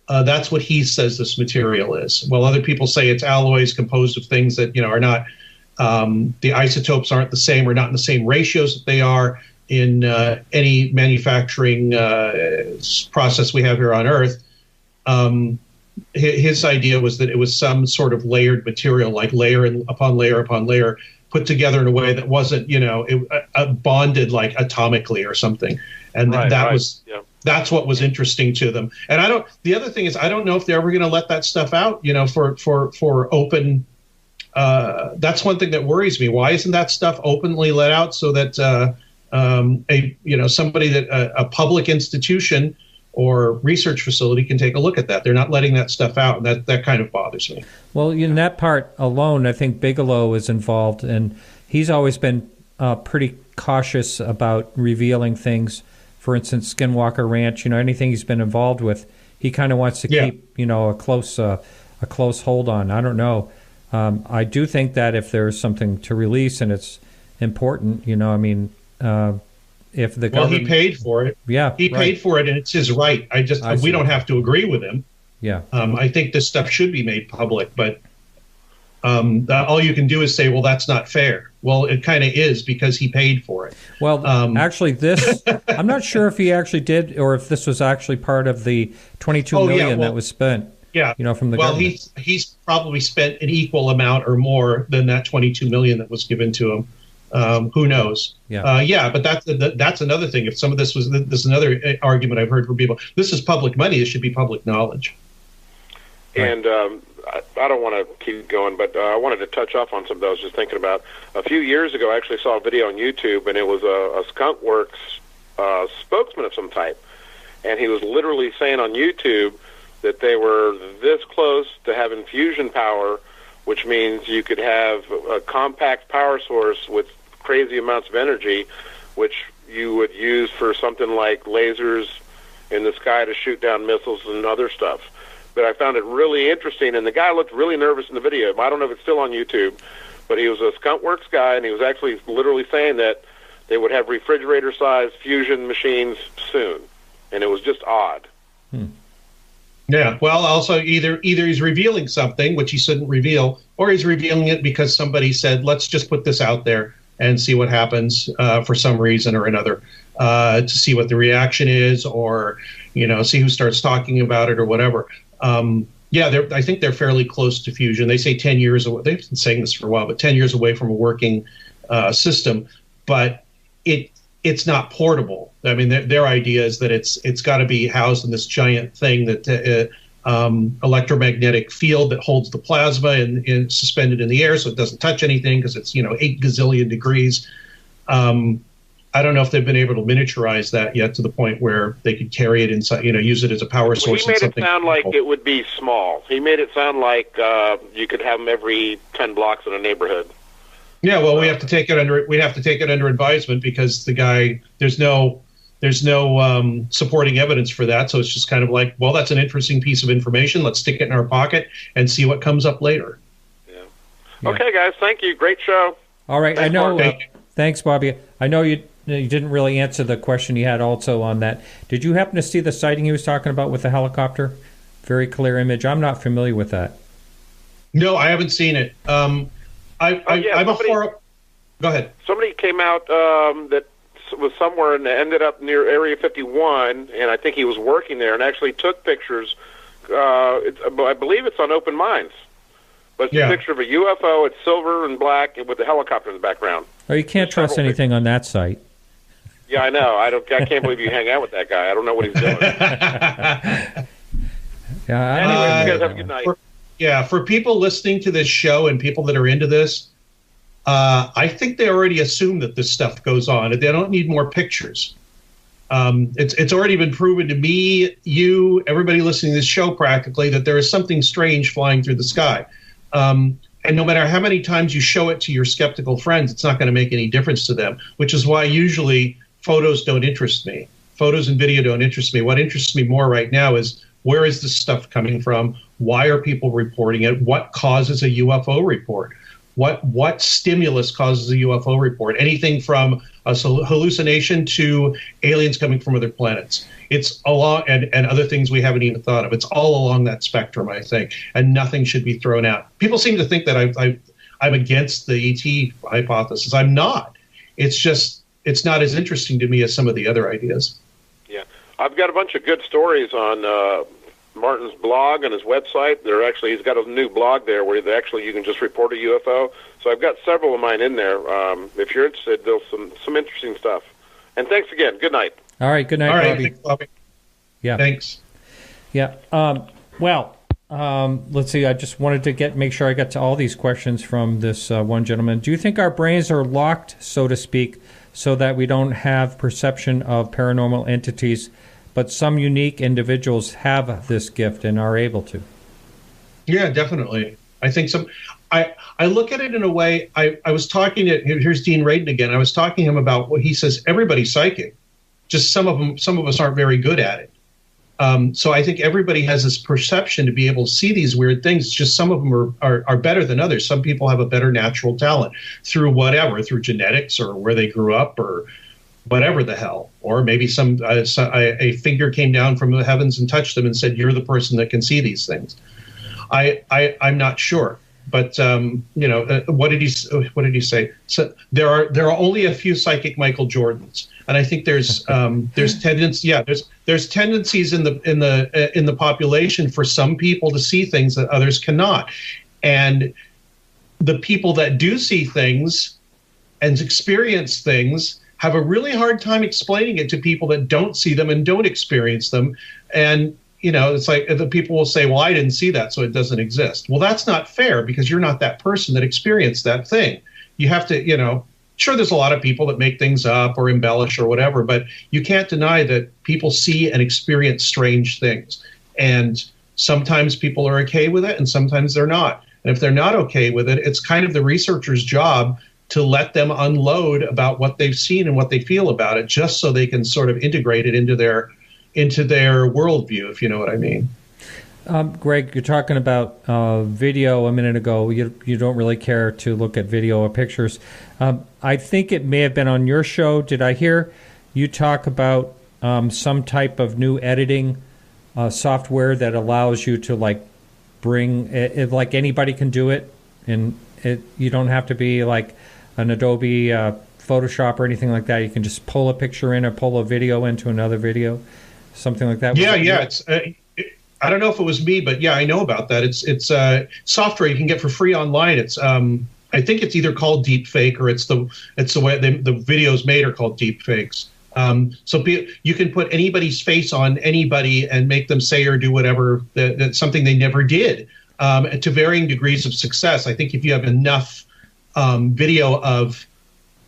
That's what he says this material is. Well, other people say it's alloys composed of things that, you know, are not, the isotopes aren't the same, or not in the same ratios that they are in any manufacturing process we have here on Earth. His idea was that it was some sort of layered material, like layer upon layer upon layer, put together in a way that wasn't, you know, bonded like atomically or something. And that's what was interesting to them. And the other thing is, I don't know if they're ever going to let that stuff out, you know, for open. That's one thing that worries me. Why isn't that stuff openly let out so that somebody that a public institution or research facility can take a look at that? They're not letting that stuff out, and that kind of bothers me. Well, in that part alone, I think Bigelow is involved, and he's always been pretty cautious about revealing things. For instance, Skinwalker Ranch, you know, anything he's been involved with, he kind of wants to keep, you know, a close hold on. I don't know. I do think that if there's something to release and it's important, you know, I mean, if the government, he paid for it. Yeah, he paid for it, and it's his right. We don't have to agree with him. Yeah, I think this stuff should be made public, but all you can do is say, well, that's not fair. Well, it kind of is, because he paid for it. Well, actually, this I'm not sure if he actually did, or if this was actually part of the $22 million that was spent. Yeah, you know, from the government. He's probably spent an equal amount or more than that $22 million that was given to him. Who knows? But that's another thing. If some of this is another argument I've heard from people. This is public money. It should be public knowledge. And I don't want to keep going, but I wanted to touch off on something I was just thinking about. A few years ago, I actually saw a video on YouTube, and it was a Skunk Works spokesman of some type. And he was literally saying on YouTube that they were this close to having fusion power, which means you could have a compact power source with crazy amounts of energy, which you would use for something like lasers in the sky to shoot down missiles and other stuff. But I found it really interesting, and the guy looked really nervous in the video. I don't know if it's still on YouTube, but he was a Skunk Works guy, and he was actually literally saying that they would have refrigerator-sized fusion machines soon, and it was just odd. Yeah, well, also either he's revealing something, which he shouldn't reveal, or he's revealing it because somebody said, let's just put this out there and see what happens for some reason or another, to see what the reaction is, or, see who starts talking about it or whatever. I think they're fairly close to fusion. They say 10 years away. They've been saying this for a while, but 10 years away from a working system. But it's not portable. I mean, their idea is that it's got to be housed in this giant thing that electromagnetic field that holds the plasma and suspended in the air, so it doesn't touch anything because it's 8 gazillion degrees. I don't know if they've been able to miniaturize that yet to the point where they could carry it inside, use it as a power source. He made it sound like it would be small. He made it sound like you could have them every 10 blocks in a neighborhood. Yeah, well, we have to take it under advisement because the guy, there's no supporting evidence for that. So it's just kind of like, well, that's an interesting piece of information. Let's stick it in our pocket and see what comes up later. Yeah. Okay, guys, thank you. Great show. All right, thanks, I know. Thanks, Bobby. I know you didn't really answer the question he had also on that. Did you happen to see the sighting he was talking about with the helicopter? Very clear image. I'm not familiar with that. No, I haven't seen it. Go ahead. Somebody came out that was somewhere and ended up near Area 51, and I think he was working there and actually took pictures. I believe it's on Open Minds. But it's a picture of a UFO. It's silver and black with the helicopter in the background. Oh, you can't trust anything on that site. Yeah, I know. I can't believe you hang out with that guy. I don't know what he's doing. Anyway, you guys have a good night. For people listening to this show and people that are into this, I think they already assume that this stuff goes on. They don't need more pictures. It's already been proven to me, you, everybody listening to this show practically, that there is something strange flying through the sky. And no matter how many times you show it to your skeptical friends, it's not going to make any difference to them, which is why usually photos don't interest me. Photos and video don't interest me. What interests me more right now is where is this stuff coming from? Why are people reporting it? What causes a UFO report? What stimulus causes a UFO report? Anything from a hallucination to aliens coming from other planets. It's along, and other things we haven't even thought of. It's all along that spectrum, I think, and nothing should be thrown out. People seem to think that I'm against the ET hypothesis. I'm not. It's just, it's not as interesting to me as some of the other ideas. Yeah. I've got a bunch of good stories on Martin's blog and his website. He's got a new blog there where you can just report a UFO. So I've got several of mine in there. If you're interested, there's some interesting stuff. And thanks again. Good night. All right. Good night, Bobby. Thanks, Bobby. Yeah. Thanks. Yeah. Let's see. I just wanted to make sure I got to all these questions from this one gentleman. Do you think our brains are locked, so to speak, so that we don't have perception of paranormal entities, but some unique individuals have this gift and are able to? Yeah, definitely. I think some. I look at it in a way. I was talking to, here's Dean Radin again. I was talking to him about what he says. Everybody's psychic. Just some of us aren't very good at it. So I think everybody has this perception to be able to see these weird things. It's just some of them are better than others. Some people have a better natural talent through through genetics or where they grew up or whatever the hell. Or maybe a figure came down from the heavens and touched them and said, "You're the person that can see these things." I'm not sure. But what did he say? So there are only a few psychic Michael Jordans, and I think there's tendencies in the population for some people to see things that others cannot, and the people that do see things and experience things have a really hard time explaining it to people that don't see them and don't experience them. And, it's like the people will say, well, I didn't see that, so it doesn't exist. Well, that's not fair, because you're not that person that experienced that thing. You have to, sure, there's a lot of people that make things up or embellish or whatever, but you can't deny that people see and experience strange things. And sometimes people are okay with it and sometimes they're not. And if they're not okay with it, it's kind of the researcher's job to let them unload about what they've seen and what they feel about it, just so they can sort of integrate it into their worldview, if you know what I mean. Greg, you're talking about video a minute ago. You don't really care to look at video or pictures. I think it may have been on your show. Did I hear you talk about some type of new editing software that allows you to bring it, like anybody can do it, and you don't have to be like an Adobe Photoshop or anything like that. You can just pull a picture in or pull a video into another video, something like that. Yeah. It's I don't know if it was me, but yeah, I know about that. It's software you can get for free online. It's I think it's either called deepfake or it's the way the videos made are called deepfakes. So you can put anybody's face on anybody and make them say or do whatever that's something they never did, to varying degrees of success. I think if you have enough video of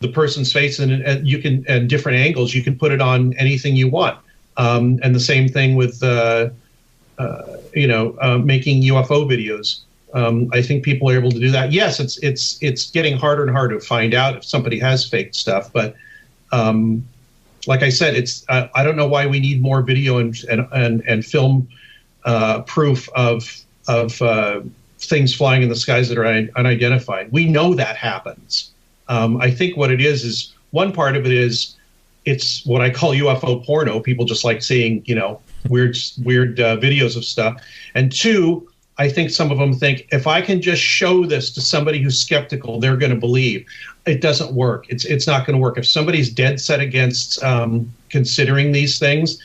the person's face and you can, and different angles, you can put it on anything you want. And the same thing with making UFO videos. I think people are able to do that. Yes, it's getting harder and harder to find out if somebody has faked stuff, but like I said, I don't know why we need more video and film proof of things flying in the skies that are unidentified. We know that happens. I think what it is one part of it is it's what I call UFO porno. People just like seeing weird videos of stuff. And two, I think some of them think, if I can just show this to somebody who's skeptical, they're going to believe. It doesn't work. It's not going to work. If somebody's dead set against considering these things,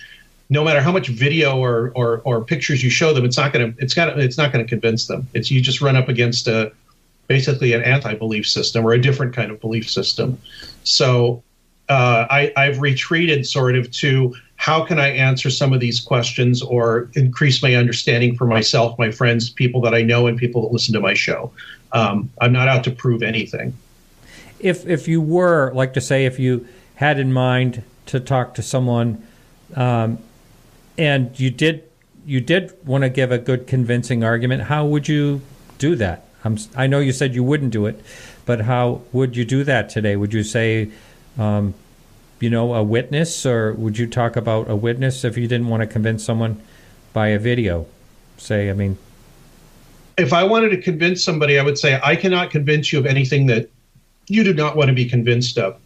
no matter how much video or pictures you show them, it's not going to convince them. You just run up against basically an anti-belief system or a different kind of belief system. So I've retreated sort of to, how can I answer some of these questions or increase my understanding for myself, my friends, people that I know, and people that listen to my show. I'm not out to prove anything. If you were, like to say, if you had in mind to talk to someone, and you did want to give a good convincing argument, how would you do that? I know you said you wouldn't do it, but how would you do that today? Would you say, a witness, or would you talk about a witness if you didn't want to convince someone by a video? If I wanted to convince somebody, I would say, I cannot convince you of anything that you do not want to be convinced of.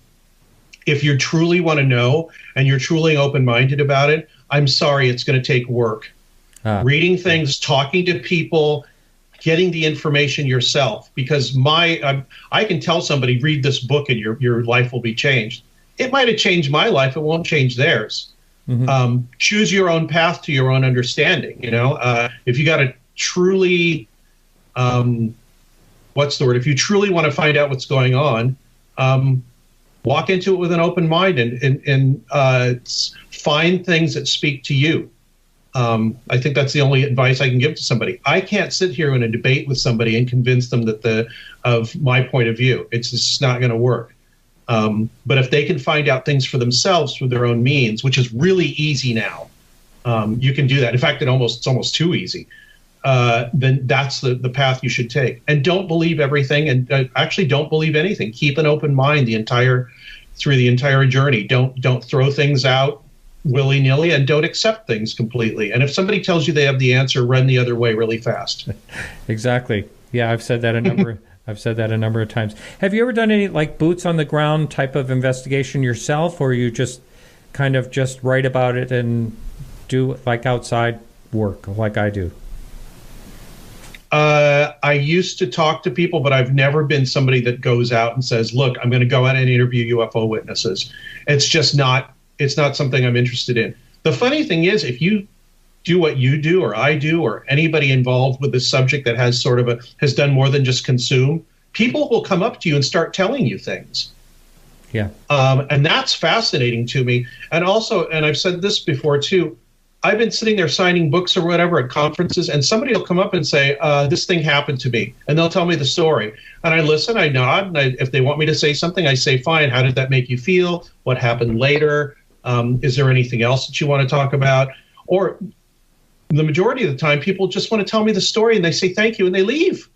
If you truly want to know and you're truly open-minded about it, I'm sorry, it's going to take work. Reading things, talking to people, getting the information yourself. Because I can tell somebody, read this book and your life will be changed. It might have changed my life. It won't change theirs. Mm-hmm. Choose your own path to your own understanding. If you got to truly, if you truly want to find out what's going on, walk into it with an open mind and find things that speak to you. I think that's the only advice I can give to somebody. I can't sit here in a debate with somebody and convince them of my point of view. It's just not going to work. But if they can find out things for themselves through their own means, which is really easy now, you can do that. In fact, it's almost too easy. Then that's the path you should take. And don't believe everything, and actually don't believe anything. Keep an open mind through the entire journey. Don't throw things out willy-nilly, and don't accept things completely. And if somebody tells you they have the answer, run the other way really fast. Exactly. Yeah, I've said that a number of times. Have you ever done any boots on the ground type of investigation yourself, or you just kind of just write about it and do outside work like I do? I used to talk to people, but I've never been somebody that goes out and says, look, I'm going to go out and interview UFO witnesses. It's not something I'm interested in. The funny thing is, if you do what you do or I do or anybody involved with this subject that has has done more than just consume, people will come up to you and start telling you things. Yeah. And that's fascinating to me. And also, and I've said this before too, I've been sitting there signing books or whatever at conferences, and somebody will come up and say, this thing happened to me. And they'll tell me the story. And I listen, I nod, and if they want me to say something, I say, fine, how did that make you feel? What happened later? Is there anything else that you want to talk about? Or the majority of the time, people just want to tell me the story, and they say thank you, and they leave.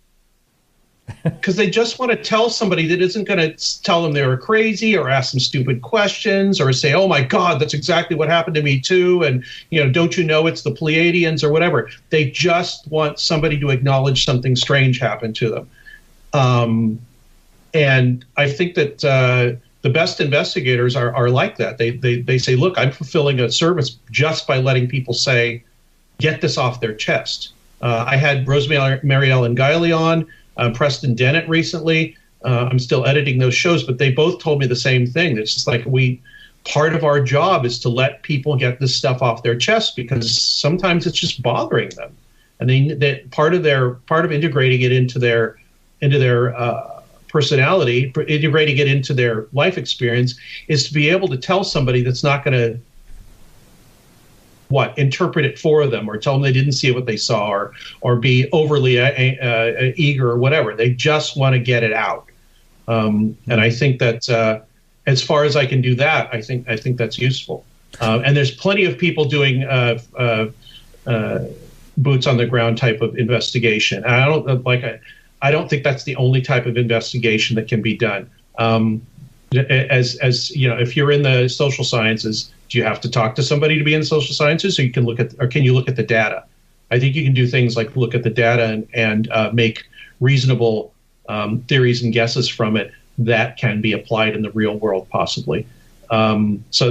Because they just want to tell somebody that isn't going to tell them they were crazy or ask them stupid questions or say, oh my God, that's exactly what happened to me too. And, don't you know it's the Pleiadians or whatever. They just want somebody to acknowledge something strange happened to them. And I think that the best investigators are like that. They say, look, I'm fulfilling a service just by letting people say, get this off their chest. I had Rosemary Ellen Guiley on. Preston Dennett recently. I'm still editing those shows, but they both told me the same thing. It's just like part of our job is to let people get this stuff off their chest because sometimes it's just bothering them, and part of integrating it into their personality, integrating it into their life experience, is to be able to tell somebody that's not going to interpret it for them or tell them they didn't see what they saw or be overly eager or whatever. They just want to get it out. And I think that as far as I can do that, I think that's useful. And there's plenty of people doing boots on the ground type of investigation. And I don't think that's the only type of investigation that can be done. As if you're in the social sciences, do you have to talk to somebody to be in the social sciences, or can you look at the data? I think you can do things like look at the data and make reasonable theories and guesses from it that can be applied in the real world, possibly. That's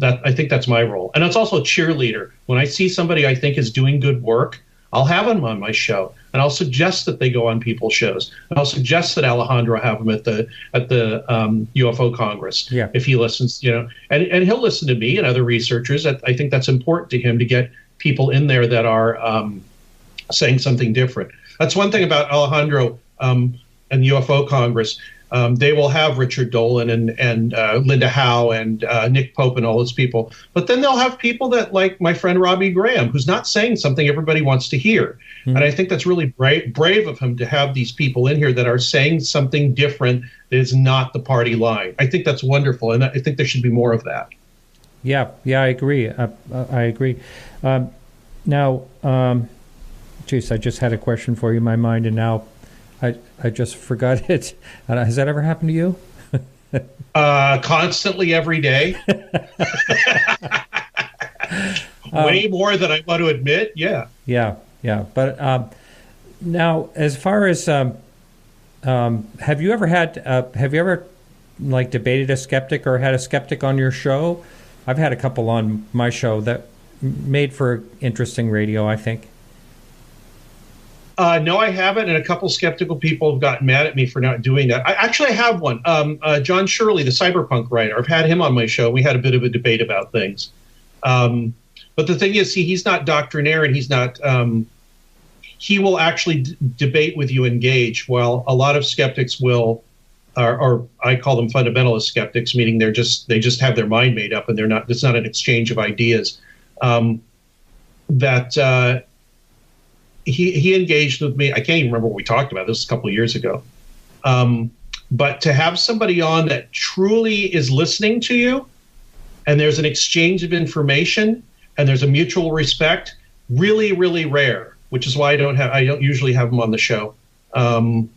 I think that's my role, and it's also a cheerleader. When I see somebody I think is doing good work, I'll have them on my show, and I'll suggest that they go on people's shows. And I'll suggest that Alejandro have them at the UFO Congress, if he listens, and he'll listen to me and other researchers. I think that's important to him to get people in there that are saying something different. That's one thing about Alejandro and the UFO Congress. They will have Richard Dolan and Linda Howe and Nick Pope and all those people. But then they'll have people that, like my friend Robbie Graham, who's not saying something everybody wants to hear. Mm-hmm. And I think that's really brave of him to have these people in here that are saying something different that is not the party line. I think that's wonderful, and I think there should be more of that. Yeah, I agree. I agree. Now, geez, I just had a question for you in my mind, and now I just forgot it. Has that ever happened to you? Constantly, every day. Way more than I want to admit. Yeah. But now, as far as have you ever debated a skeptic or had a skeptic on your show? I've had a couple on my show that made for interesting radio, I think. No, I haven't, and a couple skeptical people have gotten mad at me for not doing that. I have one. John Shirley, the cyberpunk writer. I've had him on my show. We had a bit of a debate about things. But the thing is, he's not doctrinaire, and he's not. He will actually debate with you, engage. While a lot of skeptics will, or I call them fundamentalist skeptics, meaning they just have their mind made up, and they're not. It's not an exchange of ideas. He engaged with me. I can't even remember what we talked about. This was a couple of years ago. But to have somebody on that truly is listening to you, and there's an exchange of information, and there's a mutual respect, really, really rare. Which is why I don't usually have them on the show. The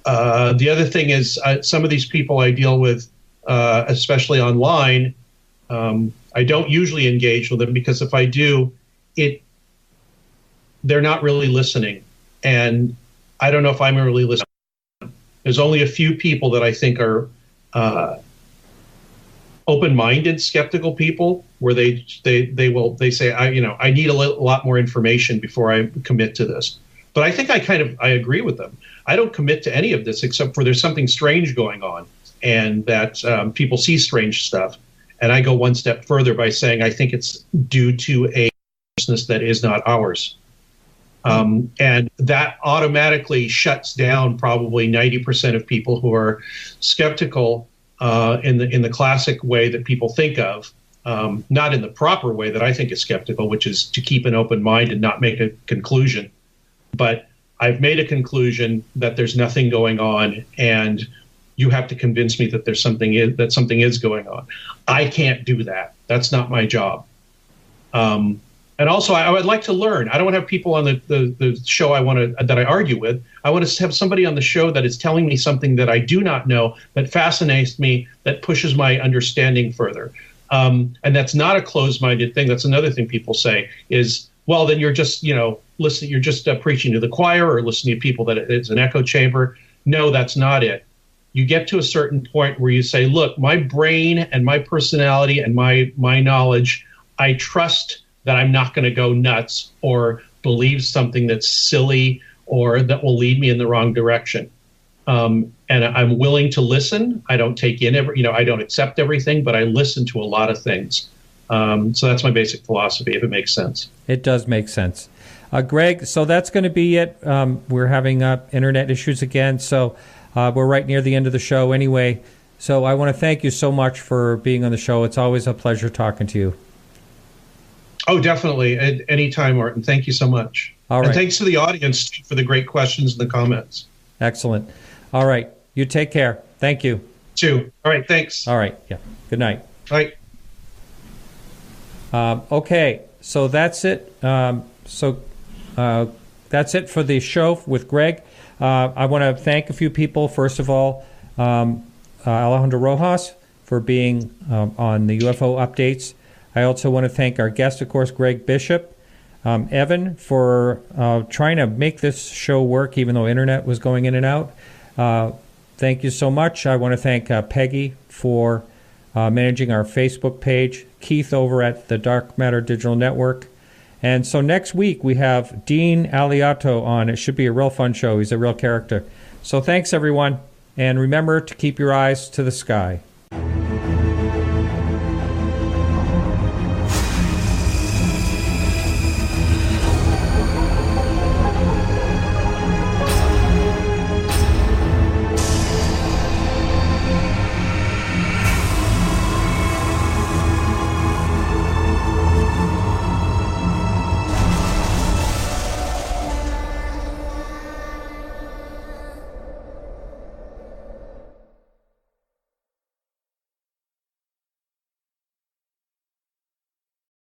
other thing is some of these people I deal with, especially online, I don't usually engage with them because if I do, they're not really listening, and I don't know if I'm really listening. There's only a few people that I think are open-minded, skeptical people, where they say, I need a lot more information before I commit to this. But I think I agree with them. I don't commit to any of this except for there's something strange going on, and that people see strange stuff. And I go one step further by saying I think it's due to a consciousness that is not ours. And that automatically shuts down probably 90% of people who are skeptical in the classic way that people think of, not in the proper way that I think is skeptical, which is to keep an open mind and not make a conclusion. But I've made a conclusion that there's nothing going on, and you have to convince me that something is going on. I can't do that. That's not my job. And also, I would like to learn. I don't want to have people on the show that I argue with. I want to have somebody on the show that is telling me something that I do not know, that fascinates me, that pushes my understanding further. And that's not a closed-minded thing. That's another thing people say is, well, then you're just, listening. You're just preaching to the choir or listening to people that it's an echo chamber. No, that's not it. You get to a certain point where you say, look, my brain and my personality and my knowledge, I trust that I'm not going to go nuts or believe something that's silly or that will lead me in the wrong direction. And I'm willing to listen. I don't take in I don't accept everything, but I listen to a lot of things. So that's my basic philosophy, if it makes sense. It does make sense. Greg, so that's going to be it. We're having internet issues again, so we're right near the end of the show anyway. So I want to thank you so much for being on the show. It's always a pleasure talking to you. Oh, definitely. At any time, Martin. Thank you so much. All right. And thanks to the audience for the great questions and the comments. Excellent. All right. You take care. Thank you. Too. All right. Thanks. All right. Yeah. Good night. Bye. Okay. So that's it. That's it for the show with Greg. I want to thank a few people. First of all, Alejandro Rojas for being on the UFO updates. I also want to thank our guest, of course, Greg Bishop. Evan, for trying to make this show work even though internet was going in and out. Thank you so much. I want to thank Peggy for managing our Facebook page, Keith over at the Dark Matter Digital Network. And so next week we have Dean Aliato on. It should be a real fun show. He's a real character. So thanks, everyone. And remember to keep your eyes to the sky.